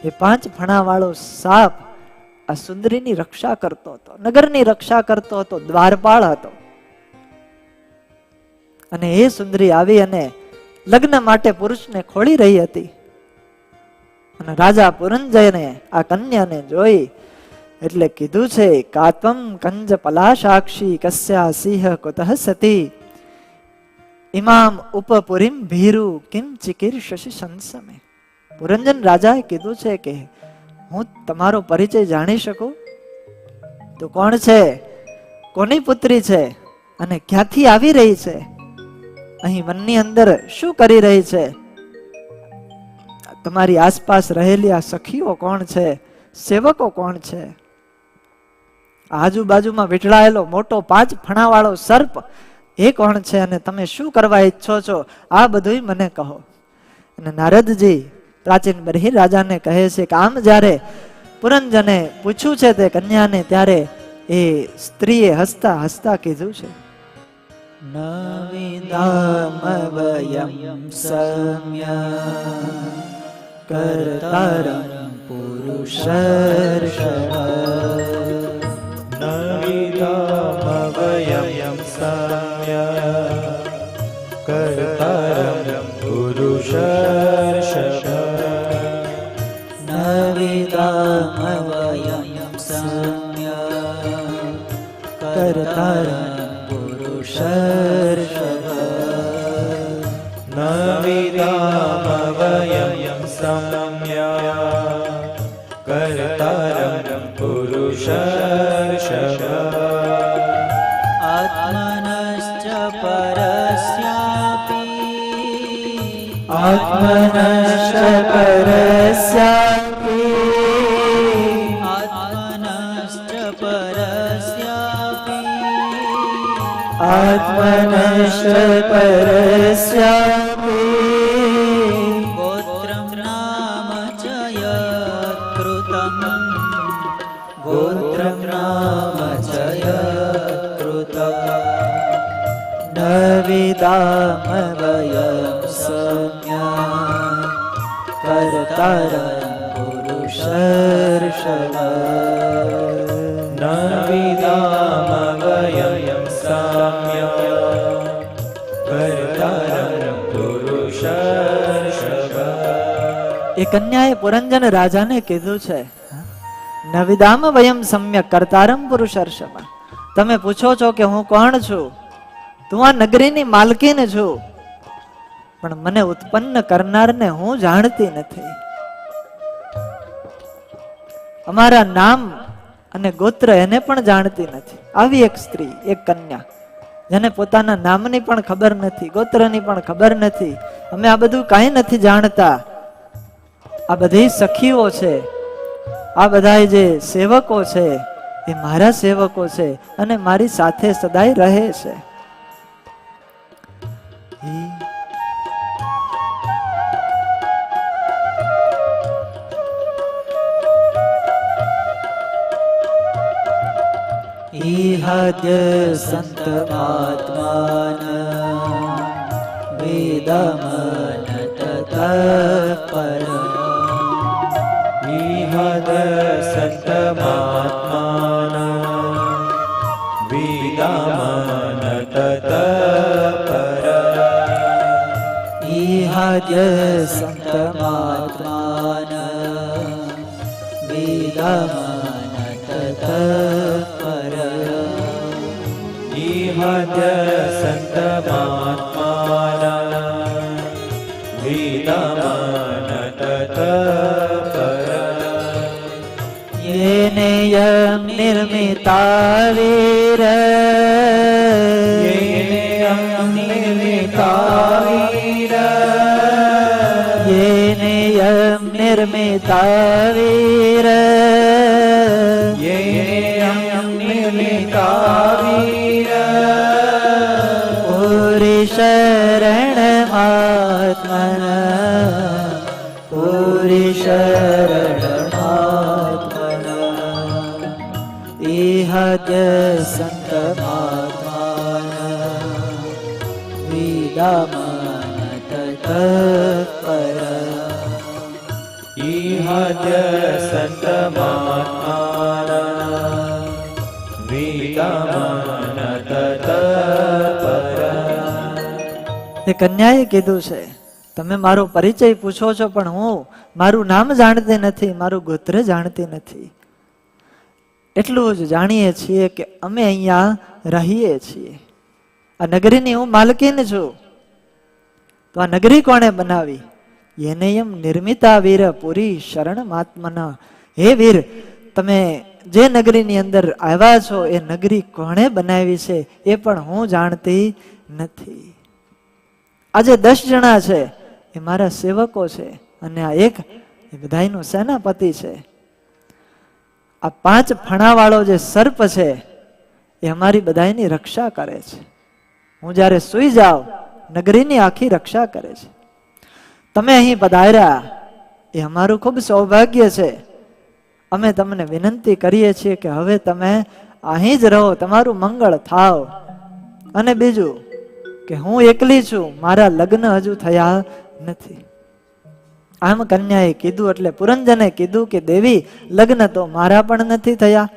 એ 5 ફણા વાળો સાપ આ સુંદરીની રક્ષા કરતો હતો, નગરની રક્ષા કરતો હતો, દ્વારપાળ હતો. અને એ સુંદરી આવી અને લગ્ન માટે પુરુષને ખોળી રહી હતી. અને રાજા પુરંજયને આ કન્યાને જોઈ એટલે કીધું છે, કાત્વમ કંજ પલાશાક્ષી કસ્યા સિંહ કુતઃ સતી ઇમામ ઉપપુરીમ ભીરુ કિમ ચિકીર્ષસી સંસમે. પુરંજન રાજાએ કીધું છે કે હું તમારો પરિચય જાણી શકું? તો કોણ છે, કોની પુત્રી છે, અને ક્યાંથી આવી રહી છે, અહીં વનની અંદર શું કરી રહી છે, તમારી આસપાસ રહેલી આ સખીઓ કોણ છે, સેવકો કોણ છે, આજુબાજુમાં વીંટળાયેલો મોટો 5 ફણા વાળો સર્પ એ કોણ છે, અને તમે શું કરવા ઈચ્છો છો, આ બધું મને કહો. અને નારદજી પ્રાચીન બરહી રાજાને કહે છે કે આમ જ્યારે પુરંજને પૂછ્યું છે તે કન્યાને, ત્યારે એ સ્ત્રીએ હસતા હસતા કીધું છે, નવિદામ વયમ સમ્યા કર્તારં પુરુષર્ષભ. નવિદામ વયમ સમ્યા કર્તારં પુરુષર્ષભ. નવિદામ વયમ સમ્યા કર્તારં પુરુષર્ષભ. નવિદામ વયમ સમ્યા કર્તારં પુરુષર્ષભ. આત્મનશ્ચ પરસ્યાપિ આત્મનશ્ચ પરસ્યાપિ આત્મનશ્ચ પરસ્યાપિ આત્મનશ્ચ પરસ્યાપિ ગોત્રમ નામ ચ યત્કૃતમ ગોત્રમ નામ ચ યત્કૃતમ નવિદામ વયમ સમ્યા કર્તારં પુરુષર્ષભ. નવિદામ વયમ સમ્યા કન્યાએ પુરંજન રાજાને કીધું છે, નવિદામ વયમ સમ્યક કર્તારમ પુરુષર્ષભ. તમે પૂછો છો કે હું કોણ છું? તું આ નગરીની માલકીન છું, પણ મને ઉત્પન્ન કરનારને હું જાણતી નથી. અમારા નામ અને ગોત્ર એને પણ જાણતી નથી. આવી એક સ્ત્રી, એક કન્યા, જેને પોતાના નામની પણ ખબર નથી, ગોત્રની પણ ખબર નથી. અમે આ બધું કાંઈ નથી જાણતા. આ બધી સખીઓ છે, આ બધા જે સેવકો છે એ મારા સેવકો છે અને મારી સાથે સદાય રહે છે. ઈહાદ્ય સંત મહાત્માન વેદમન તત્પર. ઈહદ સંત મહાત્માન વિદામન તત્પર. ઈહાદ્ય સંત મહાત્માન વેદમન તત્પર. ઈહદ સંત મહાત્માન વિદામન તત્પર. येने यम निर्मिता वीर, येने यम निर्मिता वीर, येने यम निर्मिता वीर, येने यम निर्मिता वीर. पूरी शरण आत्मन, पूरी शरण ઈહાદ્ય સંત મહાત્માન વિદામન તત્પર. ઈહદ સંત મહાત્માન વિદામન તત્પર. એ કન્યાએ કીધું છે, તમે મારો પરિચય પૂછો છો, પણ હું મારું નામ જાણતી નથી, મારું ગોત્ર જાણતી નથી. એટલું જ જાણીએ છીએ કે અમે અહીંયા રહીએ છીએ. આ નગરીની હું માલકીન છું. તો આ નગરી કોણે બનાવી? યેનેયમ નિર્મિતા વીર પુરી શરણ આત્મના. હે વીર, તમે જે નગરીની અંદર આવ્યા છો એ નગરી કોણે બનાવી છે એ પણ હું જાણતી નથી. આજે 10 જણા છે એ મારા સેવકો છે અને આ એક એ બધાયનો સેનાપતિ છે. આ 5 ફણાવાળો જે સર્પ છે એ અમારી બધાયની રક્ષા કરે છે. હું જ્યારે સૂઈ જાઉં નગરીની આખી રક્ષા કરે છે. તમે અહીં પધાર્યા એ અમારું ખૂબ સૌભાગ્ય છે. અમે તમને વિનંતી કરીએ છીએ કે હવે તમે અહીં જ રહો, તમારું મંગળ થાવ. અને બીજું કે હું એકલી છું, મારા લગ્ન હજુ થયા નથી. આમ કન્યાએ કીધું એટલે પુરંજને કીધું કે દેવી, લગ્ન તો મારા પણ નથી થયા.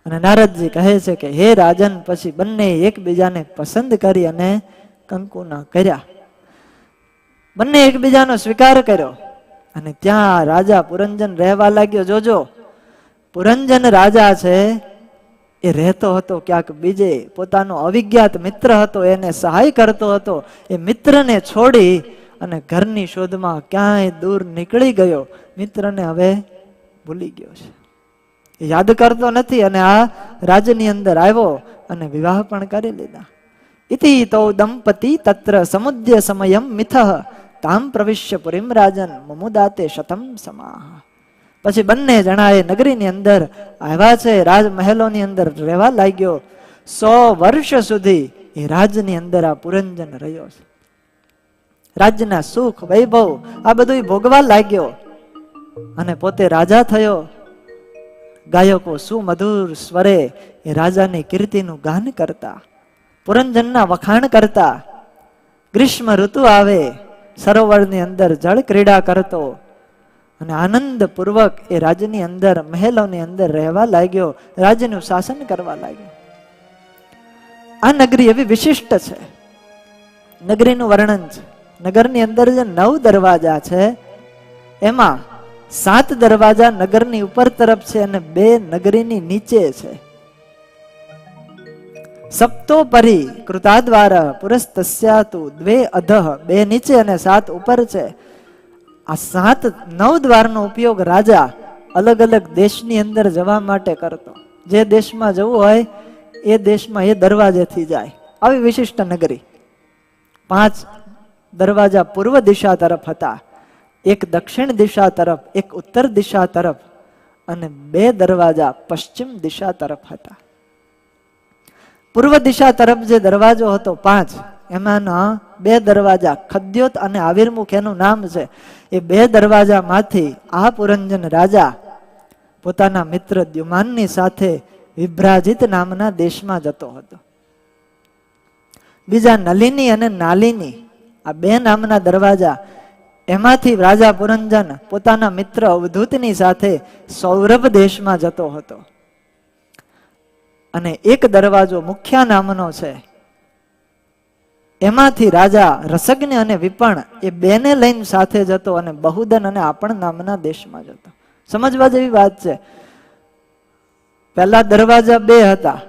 અને નારદજી કહે છે કે હે રાજન, પછી બંને એકબીજાને પસંદ કરી અને કંકુના કર્યા. બંને એકબીજાનો સ્વીકાર કર્યો અને ત્યાં રાજા પુરંજન રહેવા લાગ્યો. જોજો, પુરંજન રાજા છે એ રહેતો હતો ક્યાંક બીજે. પોતાનો અવિજ્ઞાત મિત્ર હતો, એને સહાય કરતો હતો. એ મિત્રને છોડી અને ઘરની શોધમાં ક્યાંય દૂર નીકળી ગયો. મિત્રને હવે ભૂલી ગયો છે, એ યાદ કરતો નથી. અને આ રાજની અંદર આવ્યો અને વિવાહ પણ કરી લીધા. ઇતિ તો દંપતી તત્ર સમુદ્ય સમયમ મિથઃ તામ પ્રવિશ્ય પુરીમ રાજન મમુદાતે શતમ સમાહ. પછી બંને જણાએ નગરીની અંદર આવ્યા છે, રાજમહેલોની અંદર રહેવા લાગ્યો. 100 વર્ષ સુધી એ રાજની અંદર આ પુરંજન રહ્યો છે. રાજ્યના સુખ વૈભવ આ બધું ભોગવા લાગ્યો અને પોતે રાજા થયો. ગાયકો સુમધુર સ્વરે એ રાજાની કીર્તિનું ગાન કરતા, પુરંજનના વખાણ કરતા. ગ્રીષ્મ ઋતુ આવે, સરોવરની અંદર જળ ક્રીડા કરતો અને આનંદ પૂર્વક એ રાજ્યની અંદર મહેલોની અંદર રહેવા લાગ્યો, રાજ્યનું શાસન કરવા લાગ્યો. આ નગરી એવી વિશિષ્ટ છે. નગરીનું વર્ણન છે. નગરની અંદર જે 9 દરવાજા છે એમાં 7 દરવાજા નગરની ઉપર તરફ છે અને 2 નગરીની નીચે છે. સપ્તો પરી કૃતાદ્વાર પુરસ્તસ્યાતુ 2 અધઃ, 2 નીચે અને 7 ઉપર છે. આ 9 દ્વારનો ઉપયોગ રાજા અલગ અલગ દેશની અંદર જવા માટે કરતો. જે દેશમાં જવું હોય એ દેશમાં એ દરવાજેથી જાય. આવી વિશિષ્ટ નગરી. 5 દરવાજા પૂર્વ દિશા તરફ હતા, 1 દક્ષિણ દિશા તરફ, 1 ઉત્તર દિશા તરફ અને 2 દરવાજા પશ્ચિમ દિશા તરફ હતા. પૂર્વ દિશા તરફ જે દરવાજો હતો 5, એમાંના 2 દરવાજા ખદ્યોત અને આવિર્મુખ એનું નામ છે. એ 2 દરવાજામાંથી આ પુરંજન રાજા પોતાના મિત્ર દ્યુમાનની સાથે વિભ્રાજિત નામના દેશમાં જતો હતો. બીજા નલિની અને નાલિની, આ 2 નામના દરવાજા, એમાંથી રાજા પુરંજન પોતાના મિત્ર અવધૂતની સાથે સૌરભ દેશમાં જતો હતો. અને 1 દરવાજો મુખ્ય નામનો છે, એમાંથી રાજા રસજ્ઞ અને વિપણ એ 2ને લઈને સાથે જતો અને બહુદન અને આપણ નામના દેશમાં જતો. સમજવા જેવી વાત છે. પહેલા દરવાજા 2 હતા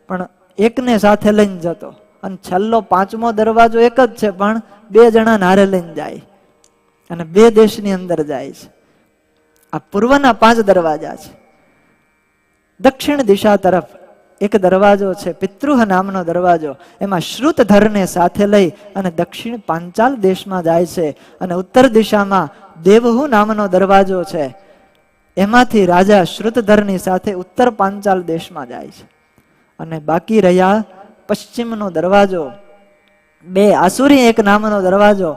પણ 1ને સાથે લઈને જતો, અને છેલ્લો 5મો દરવાજો 1 જ છે પણ 2 જણા નારે લઈને જાય અને 2 દેશની અંદર જાય છે. આ પૂર્વના 5 દરવાજા છે. દક્ષિણ દિશા તરફ 1 દરવાજો છે, પિતૃહ નામનો દરવાજો. એમાં શ્રુતધરને સાથે લઈ અને દક્ષિણ પાંચાલ દેશમાં જાય છે. અને ઉત્તર દિશામાં દેવહુ નામનો દરવાજો છે, એમાંથી રાજા શ્રુતધરની સાથે ઉત્તર પાંચાલ દેશમાં જાય છે. અને બાકી રહ્યા પશ્ચિમનો દરવાજો, 2 આસુરી 1 નામનો દરવાજો,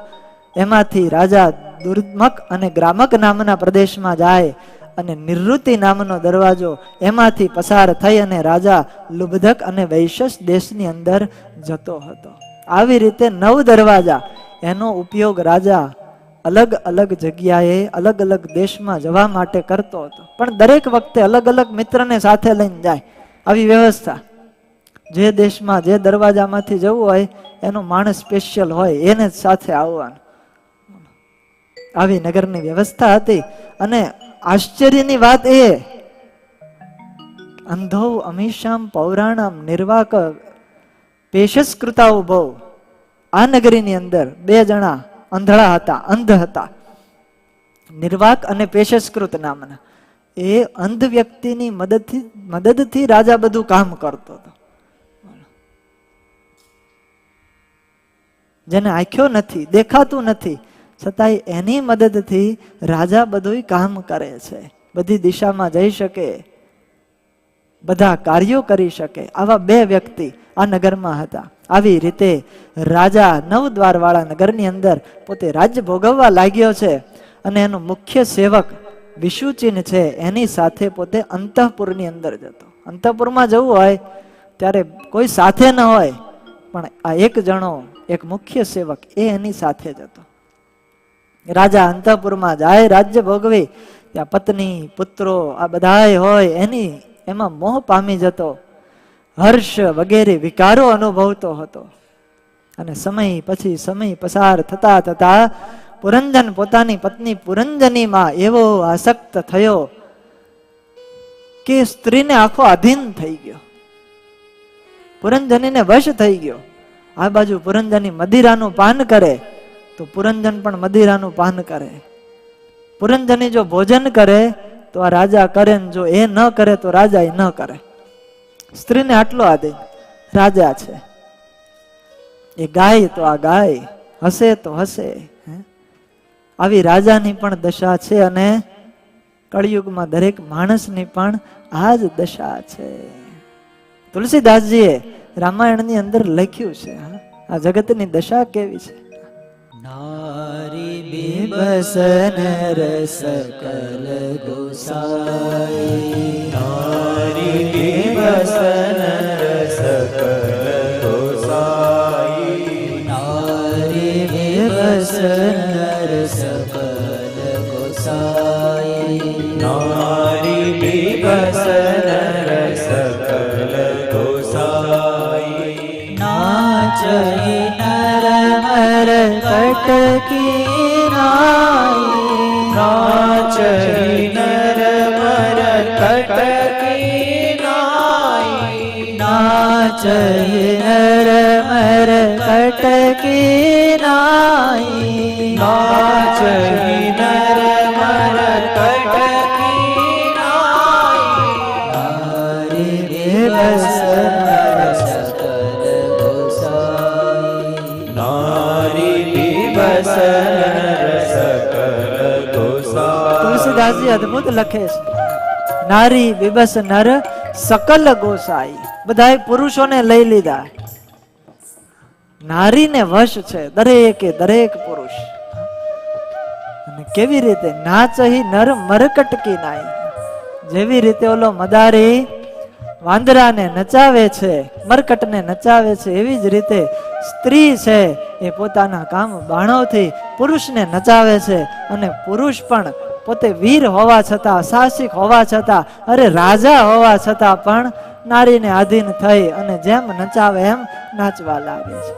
એમાંથી રાજા દુર્મક અને ગ્રામક નામના પ્રદેશમાં જાય. અને નિવૃત્તિ નામનો દરવાજો, એમાંથી પસાર થઈ અને રાજા લુબ્ધક અને વૈશસ દેશની અંદર જતો હતો. આવી રીતે 9 દરવાજા, એનો ઉપયોગ રાજા અલગ અલગ જગ્યાએ અલગ અલગ દેશમાં જવા માટે કરતો હતો. પણ દરેક વખતે અલગ અલગ મિત્રને સાથે લઈને જાય. આવી વ્યવસ્થા. જે દેશમાં જે દરવાજામાંથી જવું હોય એનો માણસ સ્પેશિયલ હોય, એને જ સાથે આવવાનું. આવી નગરની વ્યવસ્થા હતી. અને આશ્ચર્યની વાત એ, અંધો અમીશામ પૌરાણમ નિર્વાક પેશસ્કૃતા ઉભો. આ નગરીની અંદર 2 જણા અંધળા હતા, અંધ હતા, નિર્વાક અને પેશસ્કૃત નામના. એ અંધ વ્યક્તિની મદદથી રાજા બધું કામ કરતો હતો. જેને આંખ્યો નથી, દેખાતું નથી, છતાંય એની મદદથી રાજા બધું કામ કરે છે. બધી દિશામાં જઈ શકે, બધા કાર્યો કરી શકે. આવા 2 વ્યક્તિ આ નગરમાં હતા. આવી રીતે રાજા 9 દ્વાર વાળા નગરની અંદર પોતે રાજ્ય ભોગવવા લાગ્યો છે. અને એનો મુખ્ય સેવક વિશુચિન છે, એની સાથે પોતે અંતઃપુરની અંદર જતો. અંતઃપુરમાં જવું હોય ત્યારે કોઈ સાથે ન હોય, પણ આ 1 જણો, એક મુખ્ય સેવક, એ એની સાથે જતો. રાજા અંતઃપુરમાં જાય, રાજ્ય ભોગવી. ત્યાં પત્ની પુત્રો આ બધાય હોય, એમાં મોહ પામી જતો, હર્ષ વગેરે વિકારો અનુભવતો હતો. અને સમય પછી સમય પસાર થતા થતા પુરંજન પોતાની પત્ની પુરંજનીમાં એવો આસક્ત થયો કે સ્ત્રીને આખો આધીન થઈ ગયો, પુરંજનીને વશ થઈ ગયો. આ બાજુ પુરંજની મદિરાનું પાન કરે તો પુરંજન પણ મદિરાનું પાન કરે. પુરંજની જો ભોજન કરે તો આ રાજા કરે, જો એ ન કરે તો રાજા એ ન કરે. સ્ત્રીને આટલો આધીન. રાજા છે, એ ગાય તો આ ગાય, હસે તો હસે. આવી રાજાની પણ દશા છે. અને કળિયુગમાં દરેક માણસની પણ આ જ દશા છે. તુલસીદાસજીએ રામાયણની અંદર લખ્યું છે આ જગતની દશા કેવી છે. નારી બિબસન રસ કલ ગોસાઈ, નારી બિબસન રસ કલ ગોસાઈ, નારી બિબસન રસ કલ ગોસાઈ, નારી બિબસન રસ કલ ગોસાઈ, નાચઈ નર મર કટકી નાઈ, નાચહી નર મર કટકી નાઈ નાચહી નર મર કટકી નાઈ નારી બેબસ નર સકલ ગોસાઈ નારી બીબસ નર સકલ ગોસાઈ તુલસીદાસજી અદ્ભુત લખે છે, નારી વિબસ નર સકલ ગોસાઈ. બધાય પુરુષોને લઈ લીધા, નારીને વશ છે દરેક પુરુષ. અને કેવી રીતે? નાચહી નર મરકટકી નાઈ. જેવી રીતે ઓલો મદારી વાંદરાને નચાવે છે, મરકટને નચાવે છે, એવી જ રીતે સ્ત્રી છે એ પોતાના કામ બાણોથી પુરુષને નચાવે છે. અને પુરુષ પણ પોતે વીર હોવા છતાં, સાહસિક હોવા છતાં, અરે રાજા હોવા છતાં પણ નારીને આધીન થઈ અને જેમ નચાવે એમ નાચવા લાગે છે.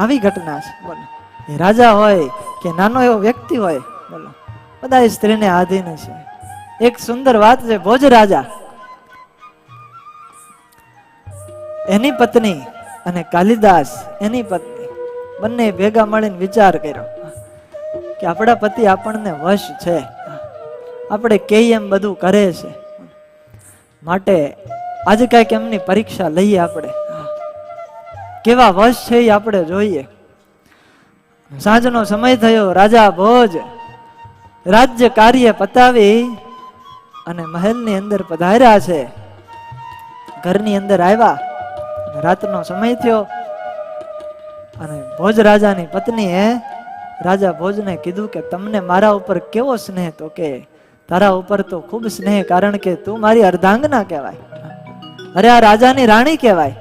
આવી ઘટના છે. બોલો, એ રાજા હોય કે નાનો એવો વ્યક્તિ હોય, બોલો બધા સ્ત્રીને આધીન છે. એક સુંદર વાત છે, ભોજ રાજા એની પત્ની અને કાલિદાસ એની પત્ની બંને ભેગા મળીને વિચાર કર્યો કે આપણા પતિ આપણને વશ છે, આપણે કહીએ એમ બધું કરે છે, માટે આજે કઈક એમની પરીક્ષા લઈએ, આપણે કેવા વશ છે એ આપણે જોઈએ. સાંજનો સમય થયો, રાજા ભોજ રાજ્ય કાર્ય પતાવી અને મહેલની અંદર પધાર્યા છે. ઘરની અંદર આવ્યા, રાતનો સમય થયો અને ભોજ રાજાની પત્નીએ રાજા ભોજને કીધું કે તમને મારા ઉપર કેવો સ્નેહ? તો કે તારા ઉપર તો ખૂબ સ્નેહ, કારણ કે તું મારી અર્ધાંગના કહેવાય, અરે આ રાજાની રાણી કહેવાય.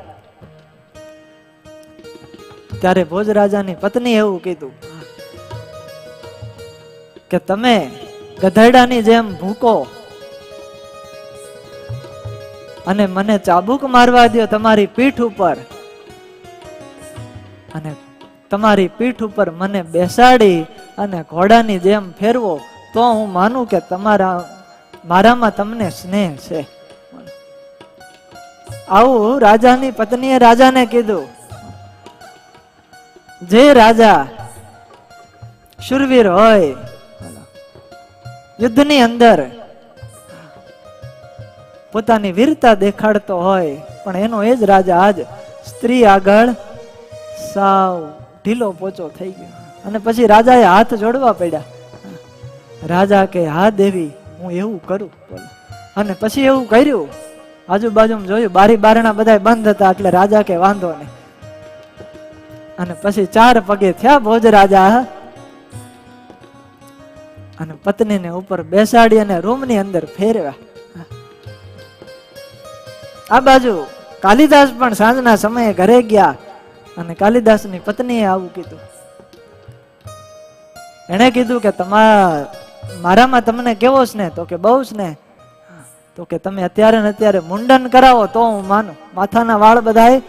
ત્યારે ભોજ રાજાની પત્ની એવું કીધું કે તમે ગધેડાની જેમ ભૂકો અને મને ચાબુક મારવા દો તમારી પીઠ ઉપર, અને તમારી પીઠ ઉપર મને બેસાડી અને ઘોડાની જેમ ફેરવો, તો હું માનું કે મારામાં તમને સ્નેહ છે. આવું રાજાની પત્નીએ રાજાને કીધું. જે રાજા શુરવીર હોય, યુદ્ધની અંદર પોતાની વીરતા દેખાડતો હોય, પણ એનો એ જ રાજા આજ સ્ત્રી આગળ સાવ ઢીલો પોચો થઈ ગયો. અને પછી રાજાએ હાથ જોડવા પડ્યા. રાજા કે હા દેવી, હું એવું કરું. અને પછી એવું કર્યું. આજુબાજુ જોયું, બારી બારણા બધા બંધ હતા, એટલે રાજા કે વાંધો નહીં. અને પછી 4 પગે થયા ભોજ રાજા અને પત્નીને ઉપર બેસાડી અને રૂમની અંદર ફેરવ્યા. આ બાજુ કાલિદાસ પણ સાંજના સમયે ઘરે ગયા અને કાલિદાસની પત્નીએ આવું કીધું. એણે કીધું કે મારામાં તમને કેવો સ્નેહ? તો કે બહુ સ્નેહ. તો કે તમે અત્યારે ને અત્યારે મુંડન કરાવો તો હું માનું, માથાના વાળ બધાય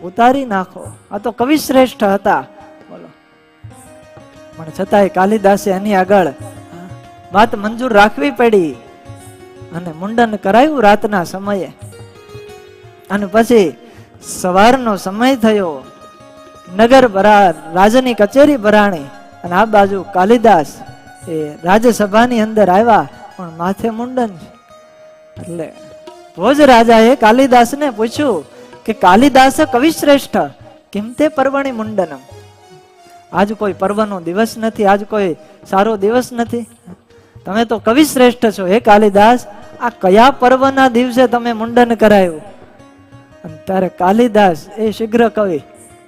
ઉતારી નાખો. આ તો કવિ શ્રેષ્ઠ હતા, બોલો. પણ છતાંય કાલિદાસે એની આગળ વાત મંજૂર રાખવી પડી અને મુંડન કરાયું રાતના સમયે. અને પછી સવારનો સમય થયો, નગર રાજની કચેરી ભરાણી અને આ બાજુ કાલિદાસ એ રાજ્યસભાની અંદર આવ્યા, પણ માથે મુંડન છે. એટલે ભોજ રાજાએ કાલિદાસને પૂછ્યું કે કાલિદાસ કવિ શ્રેષ્ઠ કેમ તે પર્વણી મુંડનમ? આજ કોઈ પર્વનો દિવસ નથી, આજ કોઈ સારો દિવસ નથી, તમે તો કવિ શ્રેષ્ઠ છો. હે કાલિદાસ, આ કયા પર્વના દિવસે તમે મુંડન કરાયું? અને ત્યારે કાલિદાસ એ શીઘ્ર કવિ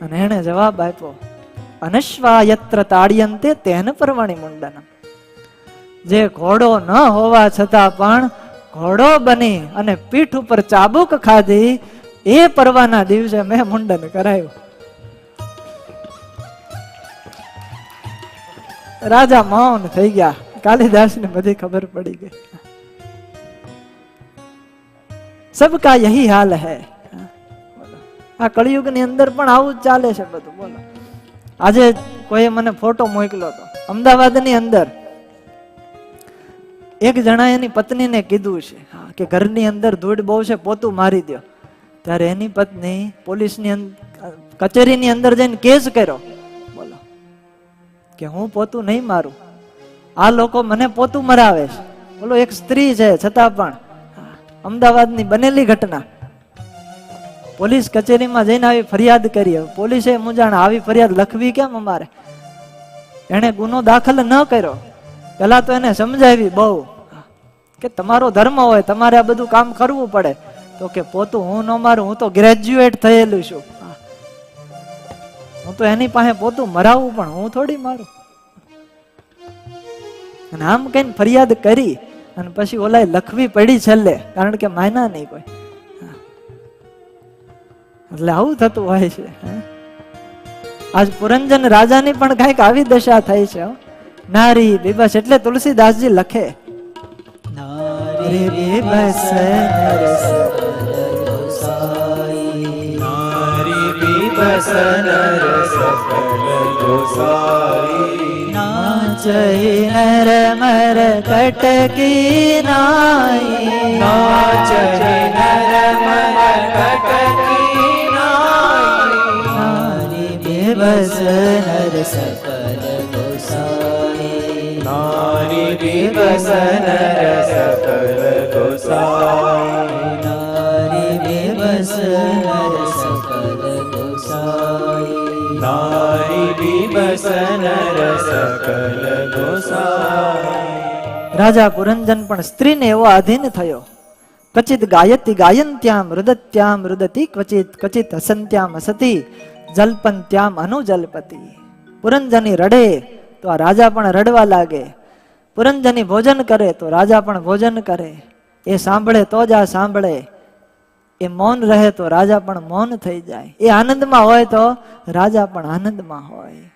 અને એને જવાબ આપ્યો, અનશ્વા યત્ર તાડ્યંતે તેન પર્વણી મુંડનમ. જે ઘોડો ન હોવા છતાં પણ ઘોડો બની અને પીઠ ઉપર ચાબુક ખાધી, એ પર્વના દિવસે મેં મુંડન કરાયું. રાજા મૌન થઈ ગયા. કાલિદાસ ને બધી ખબર પડી ગઈ. સબકા યહી હાલ હૈ. આ કળિયુગ ની અંદર પણ આવું જ ચાલે છે બધું, બોલો. આજે કોઈ મને ફોટો મોકલ્યો હતો, અમદાવાદ ની અંદર એક જણા એની પત્નીને કીધું છે કે ઘરની અંદર ધૂળ બહુ છે, પોતું મારી દો. ત્યારે એની પત્ની પોલીસની કચેરીની અંદર જઈને કેસ કર્યો. બોલો કે હું પોતું નહીં મારું, આ લોકો મને પોતું મરાવે છે. બોલો એક સ્ત્રી છે છતાં પણ. અમદાવાદની બનેલી ઘટના. પોલીસ કચેરીમાં જઈને આવી ફરિયાદ કરી. પોલીસે મુંજાણા આવી ફરિયાદ લખવી કેમ અમારે? એને ગુનો દાખલ ન કર્યો. પેલા તો એને સમજાવી બહુ કે તમારો ધર્મ હોય, તમારે આ બધું કામ કરવું પડે. તો કે પોતું હું ન મારું, હું તો ગ્રેજ્યુએટ થયેલું છું, હું તો એની પાસે પોતું મરાવું, પણ હું થોડી મારું. અને આમ કઈ ફરિયાદ કરી અને પછી ઓલાય લખવી પડી છેલ્લે, કારણ કે માયના નહીં કોઈ. એટલે આવું થતું હોય છે. આજ પુરંજન રાજાની પણ કઈક આવી દશા થઈ છે. નારી બીબસ એટલે તુલસીદાસજી લખે, નારી બીબસ નર સકલ ગોસાઈ, નારી બીબસ નર સકલ ગોસાઈ, નાચઈ નર મર કટકી નાઈ, નાચઈ નર મર કટકી નાઈ, નારી બીબસ નર સકલ ગોસાઈ, નારી બીબસ નર સકલ ગોસાઈ, નારી બીબસ નર સકલ ગોસાઈ, નારી બીબસ નર સકલ ગોસાઈ. રાજા પુરંજન પણ સ્ત્રીને એવો આધીન થયો. ક્વચિત ગાયતી ગાયંત્યામ મૃદત્યામ મૃદતી, ક્વચિત ક્વચિત હસંત્યામ હસતી, જલ્પંત્યામ અનુજલ્પતી. પુરંજની રડે તો આ રાજા પણ રડવા લાગે. પુરંજની ભોજન કરે તો રાજા પણ ભોજન કરે. એ સાંભળે તો જ આ સાંભળે. એ મૌન રહે તો રાજા પણ મૌન થઈ જાય. એ આનંદમાં હોય તો રાજા પણ આનંદમાં હોય.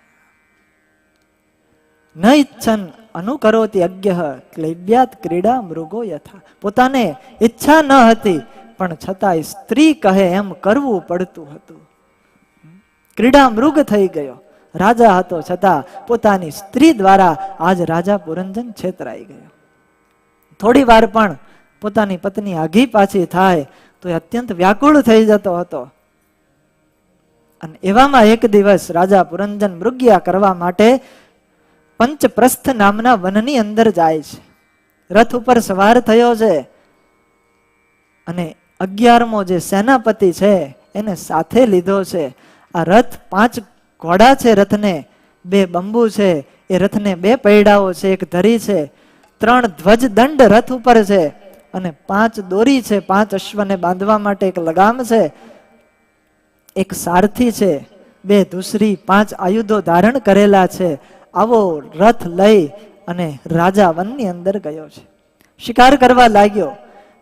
ન ઈચ્છન અનુકરોતિ અજ્ઞઃ ક્લૈબ્યાત ક્રીડા મૃગો યથા. પોતાને ઈચ્છા ન હતી પણ છતાંય સ્ત્રી કહે એમ કરવું પડતું હતું. ક્રીડા મૃગ થઈ ગયો. રાજા હતો છતાં પોતાની સ્ત્રી દ્વારા આજ રાજા પુરંજન છેતરાઈ ગયો. થોડી વાર પણ પોતાની પત્ની આઘી પાછી થાય તો એ અત્યંત વ્યાકુળ થઈ જતો હતો. અને એવામાં એક દિવસ રાજા પુરંજન મૃગ્યા કરવા માટે પંચપ્રસ્થ નામના વનની અંદર જાય છે. રથ ઉપર સવાર થયો છે અને 11મો જે સેનાપતિ છે એને સાથે લીધો છે. આ રથ 5 ઘોડા છે, રથને 2 બંબુ છે, એ રથને 2 પૈડાઓ છે, એક ધરી છે, 3 ધ્વજ દંડ રથ ઉપર છે અને 5 દોરી છે, 5 અશ્વને બાંધવા માટે એક લગામ છે, એક સારથી છે, 2 ધૂસરી, 5 આયુધો ધારણ કરેલા છે. આવો રથ લઈ અને રાજા વનની અંદર ગયો છે. શિકાર કરવા લાગ્યો.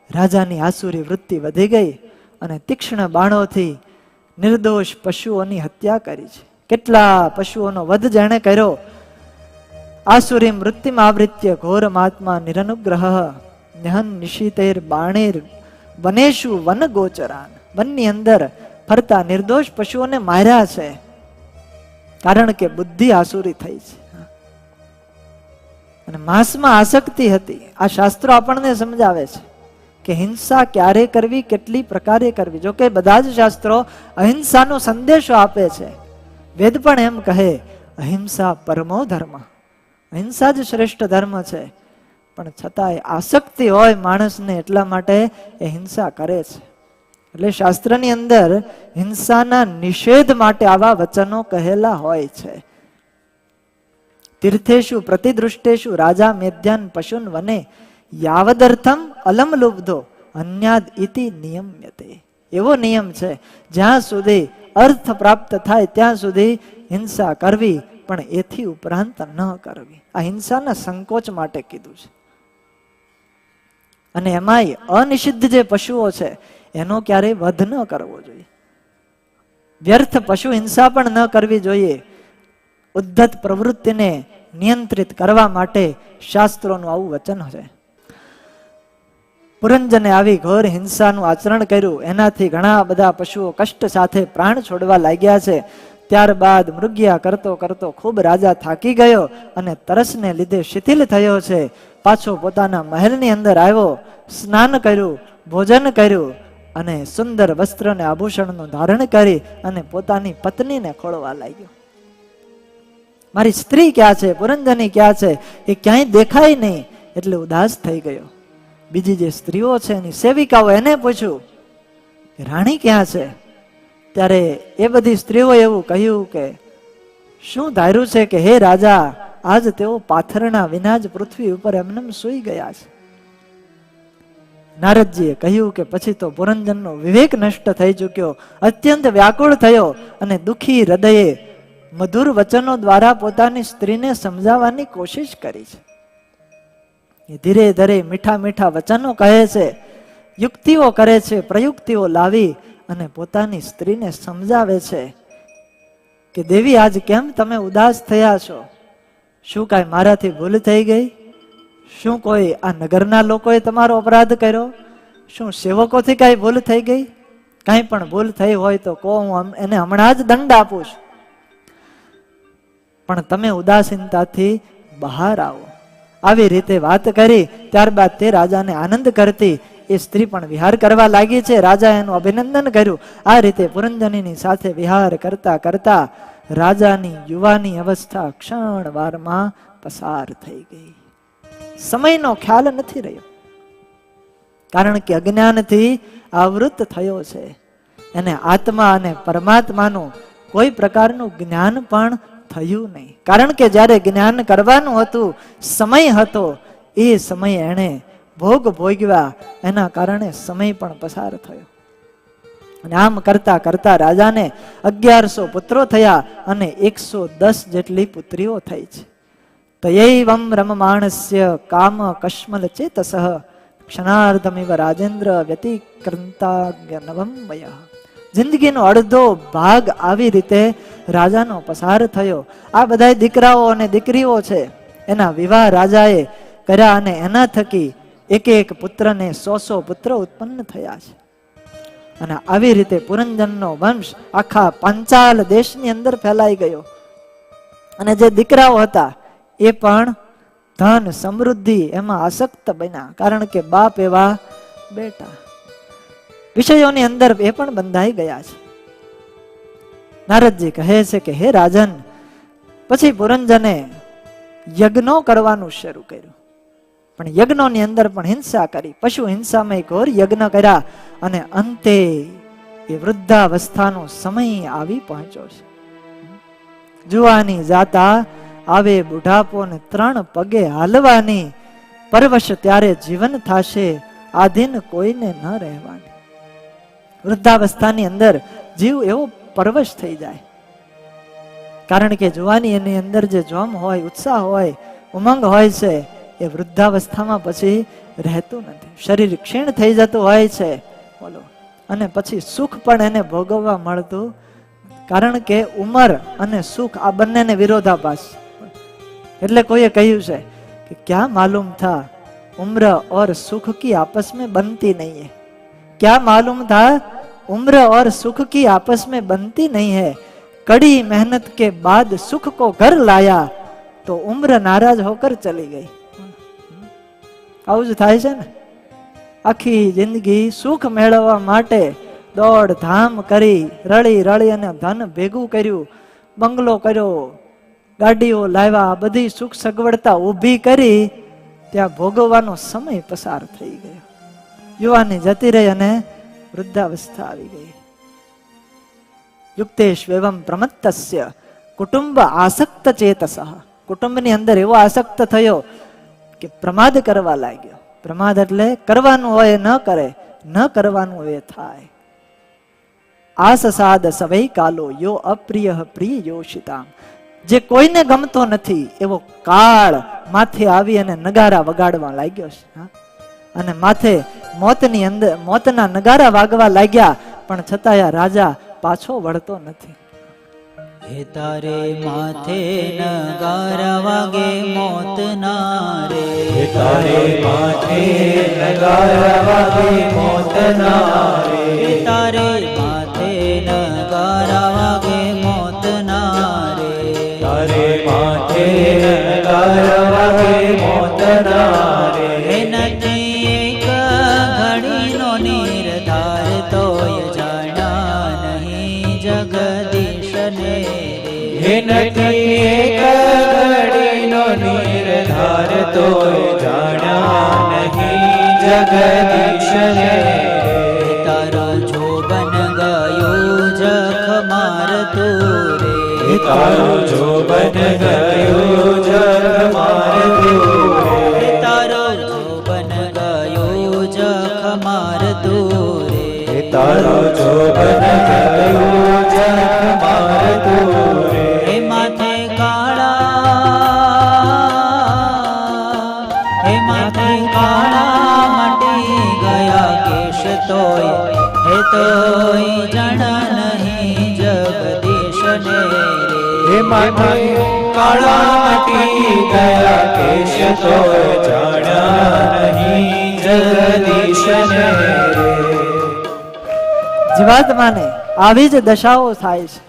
રાજાની આસુરી વૃત્તિ વધી ગઈ અને તીક્ષ્ણ બાણોથી નિર્દોષ પશુઓની હત્યા કરી છે. કેટલા પશુઓનો વધ જેણે કર્યો. આસુરી મૃત્યુમાં આવૃત્ય ઘોર મહાત્મા નિરનુગ્રહ ન્યહન નિશિતેર બાણેર વનેશુ વન ગોચરાન. વનની અંદર ફરતા નિર્દોષ પશુઓને માર્યા છે, કારણ કે બુદ્ધિ આસુરી થઈ છે અને માંસમાં આસક્તિ હતી. આ શાસ્ત્રો આપણને સમજાવે છે કે હિંસા ક્યારે કરવી, કેટલી પ્રકારે કરવી. જો કે બધા જ શાસ્ત્રો અહિંસાનો સંદેશો આપે છે. વેદ પણ એમ કહે અહિંસા પરમો ધર્મ, અહિંસા જ શ્રેષ્ઠ ધર્મ છે. પણ છતાંય આસક્તિ હોય માણસને, એટલા માટે એ હિંસા કરે છે. એટલે શાસ્ત્રની અંદર હિંસાના નિષેધ માટે આવા વચનો કહેલા હોય છે. તીર્થેશુ પ્રતિદૃષ્ટેશુ રાજા મેધ્યાન પશુન વને યાવદર્થમ અલમ લુબ્ધો અન્યાદ ઇતિ નિયમ્યતે. એવો નિયમ છે જ્યાં સુધી અર્થ પ્રાપ્ત થાય ત્યાં સુધી હિંસા કરવી, પણ એથી ઉપરાંત ન કરવી. આ હિંસાના સંકોચ માટે કીધું છે. અને એમાંય અનિષિદ્ધ જે પશુઓ છે એનો ક્યારેય વધ ન કરવો જોઈએ. વ્યર્થ પશુ હિંસા પણ ન કરવી જોઈએ. ઉદ્ધત પ્રવૃત્તિને નિયંત્રિત કરવા માટે શાસ્ત્રોનું આવું વચન છે. પુરંજને આવી ઘોર હિંસાનું આચરણ કર્યું. એનાથી ઘણા બધા પશુઓ કષ્ટ સાથે પ્રાણ છોડવા લાગ્યા છે. ત્યારબાદ મૃગ્યા કરતો કરતો ખૂબ રાજા થાકી ગયો અને તરસને લીધે શિથિલ થયો છે. પાછો પોતાના મહેલની અંદર આવ્યો, સ્નાન કર્યું, ભોજન કર્યું અને સુંદર વસ્ત્ર અને આભૂષણનું ધારણ કરી અને પોતાની પત્નીને ખોળવા લાગ્યો. મારી સ્ત્રી ક્યાં છે, પુરંજની ક્યાં છે, એ ક્યાંય દેખાય નહીં એટલે ઉદાસ થઈ ગયો. બીજી જે સ્ત્રીઓ છે એની સેવિકાઓ એને પૂછ્યું કે રાણી ક્યાં છે? ત્યારે એ બધી સ્ત્રીઓ એવું કહ્યું કે શું ધાર્યું છે કે હે રાજા, આજ તેઓ પાથરણા વિના જ પૃથ્વી ઉપર એમનેમ સૂઈ ગયા છે. નારદજીએ કહ્યું કે પછી તો પુરંજનનો વિવેક નષ્ટ થઈ ચૂક્યો, અત્યંત વ્યાકુળ થયો અને દુઃખી હૃદયે મધુર વચનો દ્વારા પોતાની સ્ત્રીને સમજાવવાની કોશિશ કરી છે. એ ધીરે ધીરે મીઠા મીઠા વચનો કહે છે, યુક્તિઓ કરે છે, પ્રયુક્તિઓ લાવી અને પોતાની સ્ત્રીને સમજાવે છે કે દેવી, આજ કેમ તમે ઉદાસ થયા છો? શું કાંઈ મારાથી ભૂલ થઈ ગઈ? શું કોઈ આ નગરના લોકોએ તમારો અપરાધ કર્યો? શું સેવકોથી કાંઈ ભૂલ થઈ ગઈ? કાંઈ પણ ભૂલ થઈ હોય તો કહો, હું એને હમણાં જ દંડ આપું છું. પણ તમે ઉદાસીનતાથી બહાર આવો. આવી રીતે વાત કરી ત્યારબાદ તે રાજાને આનંદ કરતી એ સ્ત્રી પણ વિહાર કરવા લાગી છે. રાજા એનું અભિનંદન કર્યું. આ રીતે પુરંજનીની સાથે વિહાર કરતા કરતા રાજાની યુવાની અવસ્થા ક્ષણ વારમાં પસાર થઈ ગઈ. સમયનો ખ્યાલ નથી રહ્યો, કારણ કે અજ્ઞાનથી આવૃત થયો છે. એને આત્મા અને પરમાત્માનું કોઈ પ્રકારનું જ્ઞાન પણ થયું નહીં, કારણ કે જ્યારે જ્ઞાન કરવાનું હતું, સમય હતો, એ સમય એને ભોગ ભોગવ્યા, એના કારણે સમય પણ પસાર થયો. અને આમ કરતા કરતા રાજાને 1100 પુત્રો થયા અને 110 જેટલી પુત્રીઓ થઈ છે. તયૈવમ રમમાણસ્ય કામ કશ્મલ ચેતસઃ ક્ષણાર્ધમિવ રાજેન્દ્ર વ્યતિક્રંતાજ્ઞ નવમ વયઃ. જિંદગીનો અડધો ભાગ આવી રીતે રાજાનો પસાર થયો. આ બધા દીકરાઓ અને દીકરીઓ છે, એના વિવાહ રાજાએ કર્યા અને એના થકી એક એક પુત્રને 100 પુત્ર ઉત્પન્ન થયા છે. અને આવી રીતે પુરંજનનો વંશ આખા પાંચાલ દેશની અંદર ફેલાઈ ગયો. અને જે દીકરાઓ હતા એ પણ ધન સમૃદ્ધિ એમાં આસક્ત બન્યા, કારણ કે બાપ એવા બેટા. વિષયોની અંદર એ પણ બંધાઈ ગયા છે. નારદજી કહે છે કે હે રાજન, પછી પુરંજને યજ્ઞો કરવાનું શરૂ કર્યું, પણ યજ્ઞોની અંદર પણ હિંસા કરી, પશુ હિંસામય ઘોર યજ્ઞ કર્યા અને અંતે એ વૃદ્ધાવસ્થાનો સમય આવી પહોંચ્યો છે. જુવાની જાતા આવે બુઢાપો ને 3 પગે હાલવાની, પરવશ ત્યારે જીવન થાશે, આધીન કોઈને ન રહેવાની. વૃદ્ધાવસ્થાની અંદર જીવ એવો પરવશ થઈ જાય, કારણ કે જુવાની એની અંદર જે જોમ હોય, ઉત્સાહ હોય, ઉમંગ હોય છે, એ વૃદ્ધાવસ્થામાં પછી રહેતું નથી. શરીર ક્ષીણ થઈ જતું હોય છે, બોલો, અને પછી સુખ પણ એને ભોગવવા મળતું, કારણ કે ઉંમર અને સુખ આ બંનેને વિરોધાભાસ. એટલે કોઈએ કહ્યું છે કે ક્યાં માલુમ થા ઉમ્ર और सुख की आपस में बनती नहीं है, क्या मालूम था उम्र और सुख की आपस में बनती नहीं है, कड़ी मेहनत के बाद सुख को घर लाया तो उम्र नाराज होकर चली गई. આવું જ થાય છે ને. આખી જિંદગી સુખ મેળવવા માટે દોડ ધામ કરી, રળી રળી અને ધન ભેગું કર્યું, બંગલો કર્યો, ગાડીઓ લાવ્યા, બધી સુખ સગવડતા ઊભી કરી, ત્યાં ભોગવવાનો સમય પસાર થઈ ગયો. યુવાની જતી રહી અને વૃદ્ધાવસ્થા આવી ગઈ. યુક્તેષ્વેવમ પ્રમત્તસ્ય કુટુંબ આસક્ત ચેતસઃ. કુટુંબની અંદર એવો આસક્ત થયો કે પ્રમાદ કરવા લાગ્યો. પ્રમાદ એટલે કરવાનું હોય ન કરે, ન કરવાનું હોય થાય. આસસાદ સવૈ કાલો યો અપ્રિય પ્રિય યોષિતામ. જે કોઈને ગમતો નથી એવો કાળ માથે આવી અને નગારા વગાડવા લાગ્યો છે. અને માથે મોતની અંદર મોતના નગારા વાગવા લાગ્યા, પણ છતાં રાજા પાછો વળતો નથી. હે તારે માથે નગારા વાગે મોતના રે, હે તારે માથે નગારા વાગે મોતના રે, હે તારે માથે નગારા વાગે મોતના રે, તારે માથે નગારા વાગે મોતના તોય જાણ્યા નહીં જગદીશને રે તારો જોબન ગયો જખ મારતું રે તારો જોબન ગયો જગ મારતું રે તારો જોબન ગયો જખ મારતું રે તારો જોબન ગયો જગ મારતું રે હે માથે કાળા હે માથે કાળા મટી ગયા કેશ તોય હે તોય જાણા નહીં જગદીશ ને હે માથે કાળા મટી ગયા કેશ તોય જાણ્યા નહીં જગદીશને રે જીવાત્માને આવી જ દશાઓ થાય છે.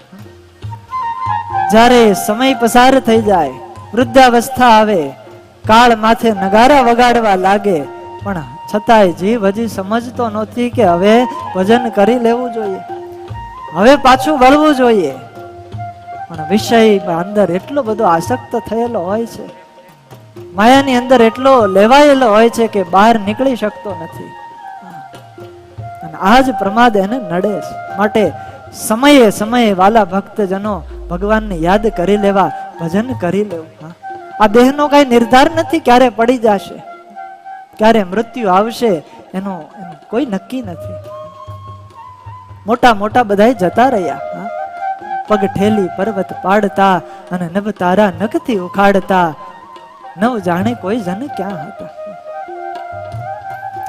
જ્યારે સમય પસાર થઈ જાય, વૃદ્ધાવસ્થા આવે, કાળ માથે નગારા વગાડવા લાગે, પણ છતાંય જીવ હજી સમજતો નથી કે હવે ભજન કરી લેવું જોઈએ, હવે પાછું વળવું જોઈએ. પણ વિષય અંદર એટલો બધો આસક્ત થયેલો હોય છે, માયાની અંદર એટલો લેવાયેલો હોય છે કે બહાર નીકળી શકતો નથી. અને આ જ પ્રમાદ એને નડે છે. માટે સમયે સમયે વાલા ભક્તજનો ભગવાનને યાદ કરી લેવા, ભજન કરી લેવું. આ દેહનો કઈ નિર્ધાર નથી ક્યારે પડી જશે, ક્યારે મૃત્યુ આવશે, એનો કોઈ નક્કી નથી. મોટા મોટા બધા જતા રહ્યા, પગ ઠેલી પર્વત પાડતા અને નભ તારા નખથી ઉખાડતા, નવ જાણે કોઈ જન ક્યાં હતા.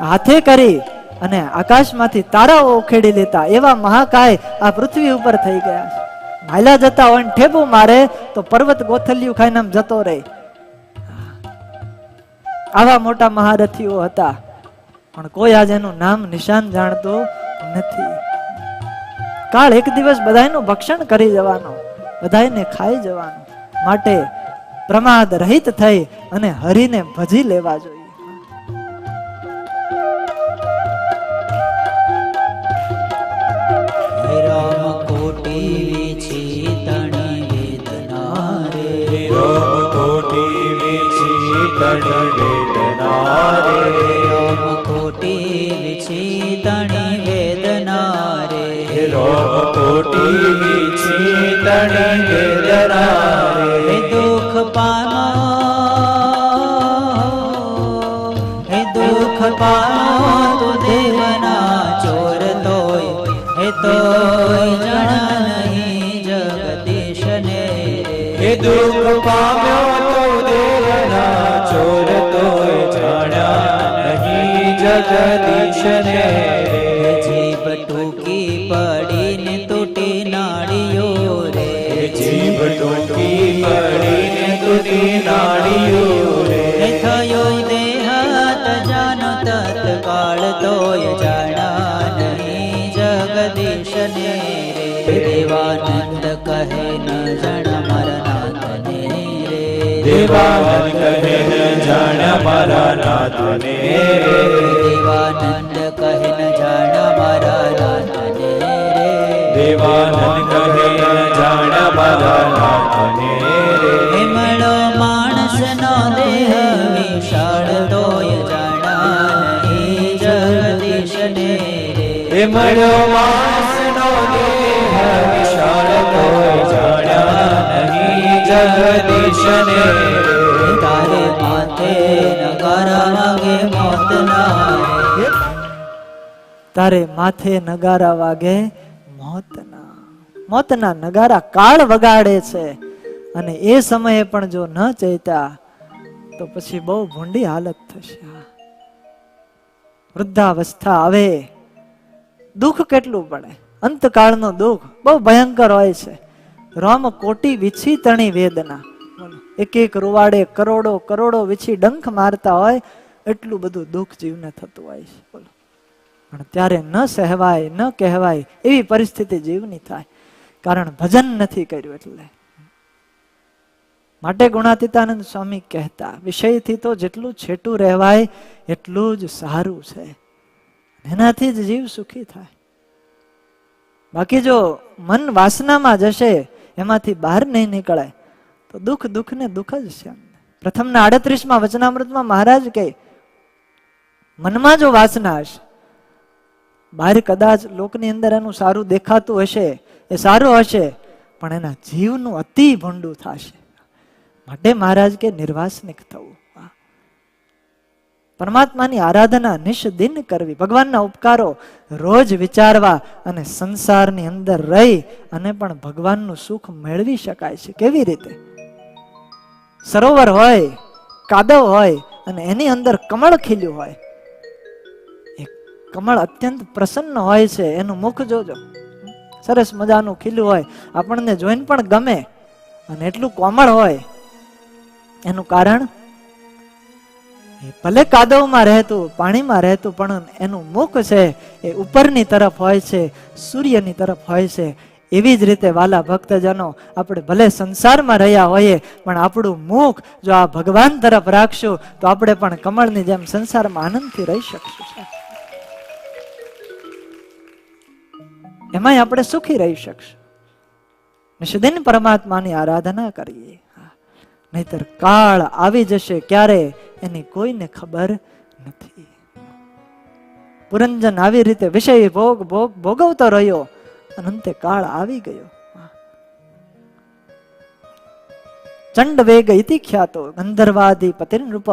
હાથે કરી અને આકાશમાંથી તારાઓ ઉખેડી લેતા એવા મહાકાય આ પૃથ્વી ઉપર થઈ ગયા છે. હાલ્યા જતા હોય ને ઠેબુ મારે તો પર્વત ગોથલિયું ખાઈને આમ જતો રહે. આવા મોટા મહારથીઓ હતા, પણ કોઈ આજે એનું નામ નિશાન જાણતો નથી. કાળ એક દિવસ બધાયનું ભક્ષણ કરી જવાનો, બધાયને ખાઈ જવાનો. માટે પ્રમાદ રહિત થઈ અને હરિને ભજી લેવા જોઈએ. રામ કોટી વિછી તણી વેદના રે રોમ કોટી વિછી તણી વેદના રે રામ કોટી વિછી તણી વેદના રે રોમ કોટી વિછી તણી વેદના હે રે દુઃખ પાનો હે દુઃખ પાનો તું દેવના ચોર તોય હે તોય જાણા નહીં જગદીશ ને હે દુઃખ પામ્યો તો દેવના ચોર તોય જાણ્યા નહીં જગદીશને હે જીભ ટૂંકી પડીને તૂટી નાળીઓ રે જીભ ટૂંકી પડીને તૂટી નાળીઓ રે હે થયો દેહ તજાનો તત્કાળ તોય જાણા નહીં જગદીશ ને રે દેવાનંદ કહે ન જણ મરનાથને રે દેવાનંદ કહે ન જાણ મારા નાથને રે દેવાનંદ કહે ન જાણ મારા નાથને રે દેવાનંદ કહે ન જાણ મારા નાથને રે હે મળો માણસનો દેહ વિશાળ તોય જાણા નહીં જગદીશ ને રે હે મળ્યો માણસનો દેહ વિશાળ તોય જાણ્યા નહીં જગદીશને રે તારે માથે નગારા વાગે મોતના તારે માથે નગારા વાગે મોતના. મોતના નગારા કાળ વગાડે છે. અને એ સમયે પણ જો ન ચેતા તો પછી બહુ ભૂંડી હાલત થશે. વૃદ્ધાવસ્થા આવે, દુઃખ કેટલું પડે. અંતકાળનો દુઃખ બહુ ભયંકર હોય છે. રોમ કોટી વિછી તણી વેદના. એક એક રૂવાડે કરોડો કરોડો વિછી ડંખ મારતા હોય એટલું બધું દુઃખ જીવને થતું હોય છે. બોલો, પણ ત્યારે ન સહેવાય ન કહેવાય એવી પરિસ્થિતિ જીવની થાય, કારણ ભજન નથી કર્યું. એટલે માટે ગુણાતીતાનંદ સ્વામી કહેતા, વિષયથી તો જેટલું છેટું રહેવાય એટલું જ સારું છે, એનાથી જ જીવ સુખી થાય. બાકી જો મન વાસનામાં જશે, એમાંથી બહાર નહીં નીકળે તો દુઃખ દુઃખ ને દુઃખ જ છે. પ્રથમના 38માં વચનામૃતમાં મહારાજ કહે, મનમાં જો વાસના હશે, બહાર કદાચ લોકની અંદર એનું સારું દેખાતું હશે, એ સારું હશે, પણ એના જીવનું અતિ ભંડું થશે. માટે મહારાજ કે નિર્વાસનિક થવું, પરમાત્માની આરાધના નિષ્દિન કરવી, ભગવાનના ઉપકારો રોજ વિચારવા અને સંસારની અંદર રહી અને પણ ભગવાનનું સુખ મેળવી શકાય છે. કેવી રીતે? સરોવર હોય, કાદવ હોય અને એની અંદર કમળ ખીલ્યું હોય, એ કમળ અત્યંત પ્રસન્ન હોય છે. એનું મુખ જોજો, સરસ મજાનું ખીલ્યું હોય, આપણને જોઈને પણ ગમે, અને એટલું કોમળ હોય. એનું કારણ, ભલે કાદવમાં રહેતું, પાણીમાં રહેતું, પણ એનું મુખ છે એ ઉપરની તરફ હોય છે, સૂર્યની તરફ હોય છે. એવી જ રીતે વાલા ભક્તજનો, આપણે ભલે સંસારમાં રહ્યા હોઈએ, પણ આપણું મુખ જો આ ભગવાન તરફ રાખશું તો આપણે પણ કમળની જેમ સંસારમાં આનંદથી રહી શકશું. એમાંય આપણે સુખી રહી શકશું. નિષ્દિન પરમાત્માની આરાધના કરીએ, નહીતર કાળ આવી જશે ક્યારે એની કોઈને ખબર નથી. પુરંજન આવી રીતે વિષય ભોગવતો રહ્યો, અંતે કાળ આવી ગયો. ચંડ વેગ ઇતિ ખ્યાતો ગંધર્વાદિ પતિર્નૃપ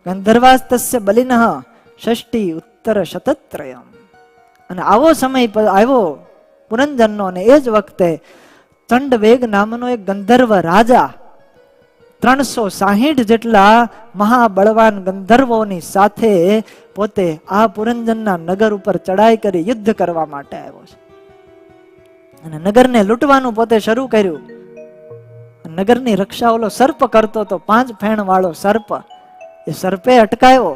ગંધર્વાસ્તસ્ય બલિનઃ ષષ્ટિ ઉત્તર શતત્રયમ. અને આવો સમય આવ્યો પુરંજનનો, અને એ જ વખતે ચંડ વેગ નામનો એક ગંધર્વ રાજા 360 જેટલા મહાબળવાન ગંધર્વોની સાથે પોતે આ પુરંજનના નગર ઉપર ચડાઈ કરી યુદ્ધ કરવા માટે આવ્યો છે. અને નગરને લૂંટવાનું પોતે શરૂ કર્યું. નગરની રક્ષા ઓલો સર્પ કરતો હતો, 5 ફેણ વાળો સર્પ. એ સર્પે અટકાયો,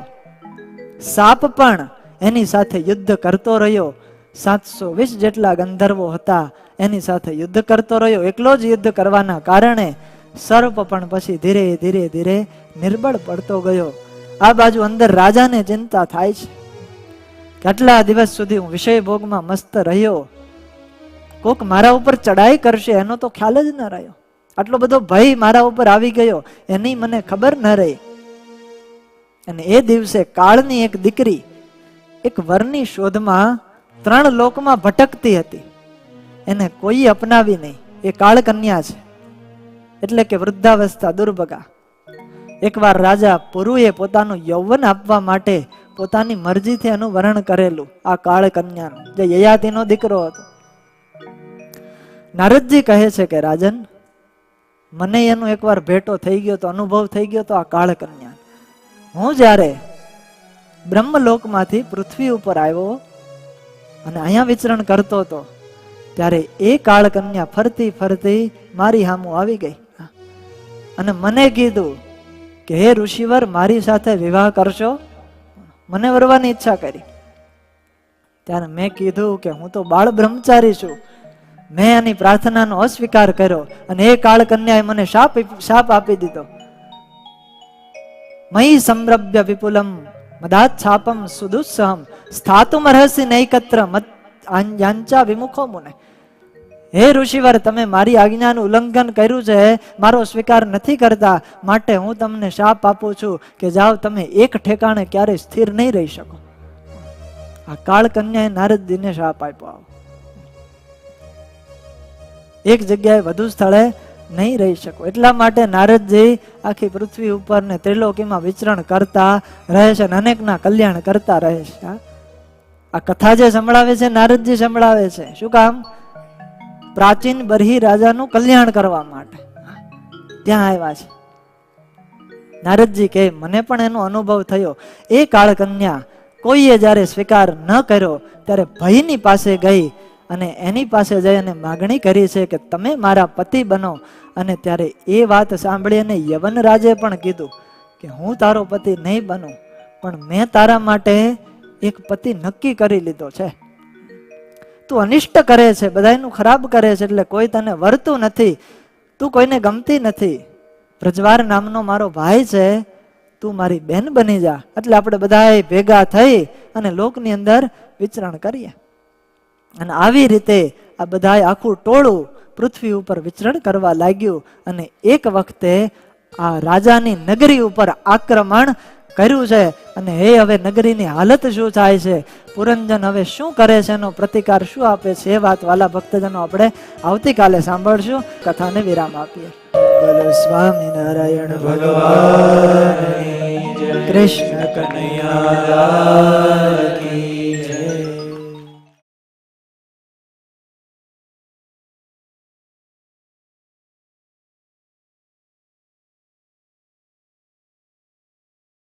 સાપ પણ એની સાથે યુદ્ધ કરતો રહ્યો. 720 જેટલા ગંધર્વો હતા, એની સાથે યુદ્ધ કરતો રહ્યો. એકલો જ યુદ્ધ કરવાના કારણે સર્પ પણ પછી ધીરે ધીરે ધીરે નિર્બળ પડતો ગયો. આ બાજુ અંદર રાજાને ચિંતા થાય છે કે આટલા દિવસ સુધી હું વિષય ભોગમાં મસ્ત રહ્યો, કોક મારા ઉપર ચડાઈ કરશે એનો તો ખ્યાલ જ ન રહ્યો. આટલો બધો ભય મારા ઉપર આવી ગયો એની મને ખબર ન રહી. અને એ દિવસે કાળની એક દીકરી એક વરની શોધમાં 3 લોકમાં ભટકતી હતી. એને કોઈ અપનાવી નહીં. એ કાળ કન્યા છે, એટલે કે વૃદ્ધાવસ્થા દુર્ભગા. એકવાર રાજા પુરુએ પોતાનું યૌવન આપવા માટે પોતાની મરજીથી એનું વરણ કરેલું આ કાળ કન્યાનું, જે યયાતિનો દીકરો હતો. નારદજી કહે છે કે રાજન, મને એનો એકવાર ભેટો થઈ ગયો તો, અનુભવ થઈ ગયો તો આ કાળ કન્યા. હું જ્યારે બ્રહ્મલોકમાંથી પૃથ્વી ઉપર આવ્યો અને અહીંયા વિચરણ કરતો હતો, ત્યારે એ કાળ કન્યા ફરતી ફરતી મારી સામું આવી ગઈ અને મને કીધું કે હે ઋષિવર, મારી સાથે વિવાહ કરશો? મને વરવાની ઈચ્છા કરી. ત્યારે મેં કીધું કે હું તો બાળ બ્રહ્મચારી છું. મેં એની પ્રાર્થનાનો અસ્વીકાર કર્યો અને એ કાળ કન્યાએ મને શાપ આપી દીધો. મયી સંરભ્ય વિપુલમ મદાચ્છાપમ સુદુસ્સહમ સ્થાતુમ અર્હસि નૈકત્ર મત યાંચા વિમુખો મુને. હે ઋષિવર, તમે મારી આજ્ઞાનું ઉલ્લંઘન કર્યું છે, મારો સ્વીકાર નથી કરતા, માટે હું તમને શાપ આપું છું કે જાઓ, તમે એક ઠેકાણે ક્યારે સ્થિર નહીં રહી શકો. આ કાળ કન્યાએ નારદજીને શાપ આપ્યો. એક જગ્યાએ વધુ સ્થળે નહીં રહી શકો. એટલા માટે નારદજી આખી પૃથ્વી ઉપર ને ત્રિલોકીમાં વિચરણ કરતા રહે છે અને અનેકના કલ્યાણ કરતા રહે છે. આ કથા જે સંભળાવે છે નારદજી સંભળાવે છે. શું કામ? પ્રાચીન બરહી રાજાનું કલ્યાણ કરવા માટે ત્યાં આવ્યા છે. નારદજી કહે, મને પણ એનો અનુભવ થયો. એ કાળ કન્યા કોઈએ જ્યારે સ્વીકાર ન કર્યો ત્યારે ભયની પાસે ગઈ અને એની પાસે જઈ અને માગણી કરી છે કે તમે મારા પતિ બનો. અને ત્યારે એ વાત સાંભળી અને યવન રાજે પણ કીધું કે હું તારો પતિ નહીં બનું, પણ મેં તારા માટે એક પતિ નક્કી કરી લીધો છે. તું અનિષ્ટ કરે છે, બધાનું ખરાબ કરે છે, એટલે કોઈ તને વરતું નથી, તું કોઈને ગમતી નથી. પ્રજવાર નામનો મારો ભાઈ છે, તું મારી બેન બની જા. એટલે આપણે બધા ભેગા થઈ અને લોકની અંદર વિચરણ કરીએ. અને આવી રીતે આ બધા આખું ટોળું પૃથ્વી ઉપર વિચરણ કરવા લાગ્યું. અને એક વખતે આ રાજાની નગરી ઉપર આક્રમણ કર્યું છે અને એ હવે નગરીની હાલત શું થાય છે, પુરંજન હવે શું કરે છે, એનો પ્રતિકાર શું આપે છે, એ વાત વાલા ભક્તજનો આપણે આવતીકાલે સાંભળશું. કથાને વિરામ આપીએ. બોલો સ્વામિનારાયણ ભગવાન, કૃષ્ણ કનૈયા કી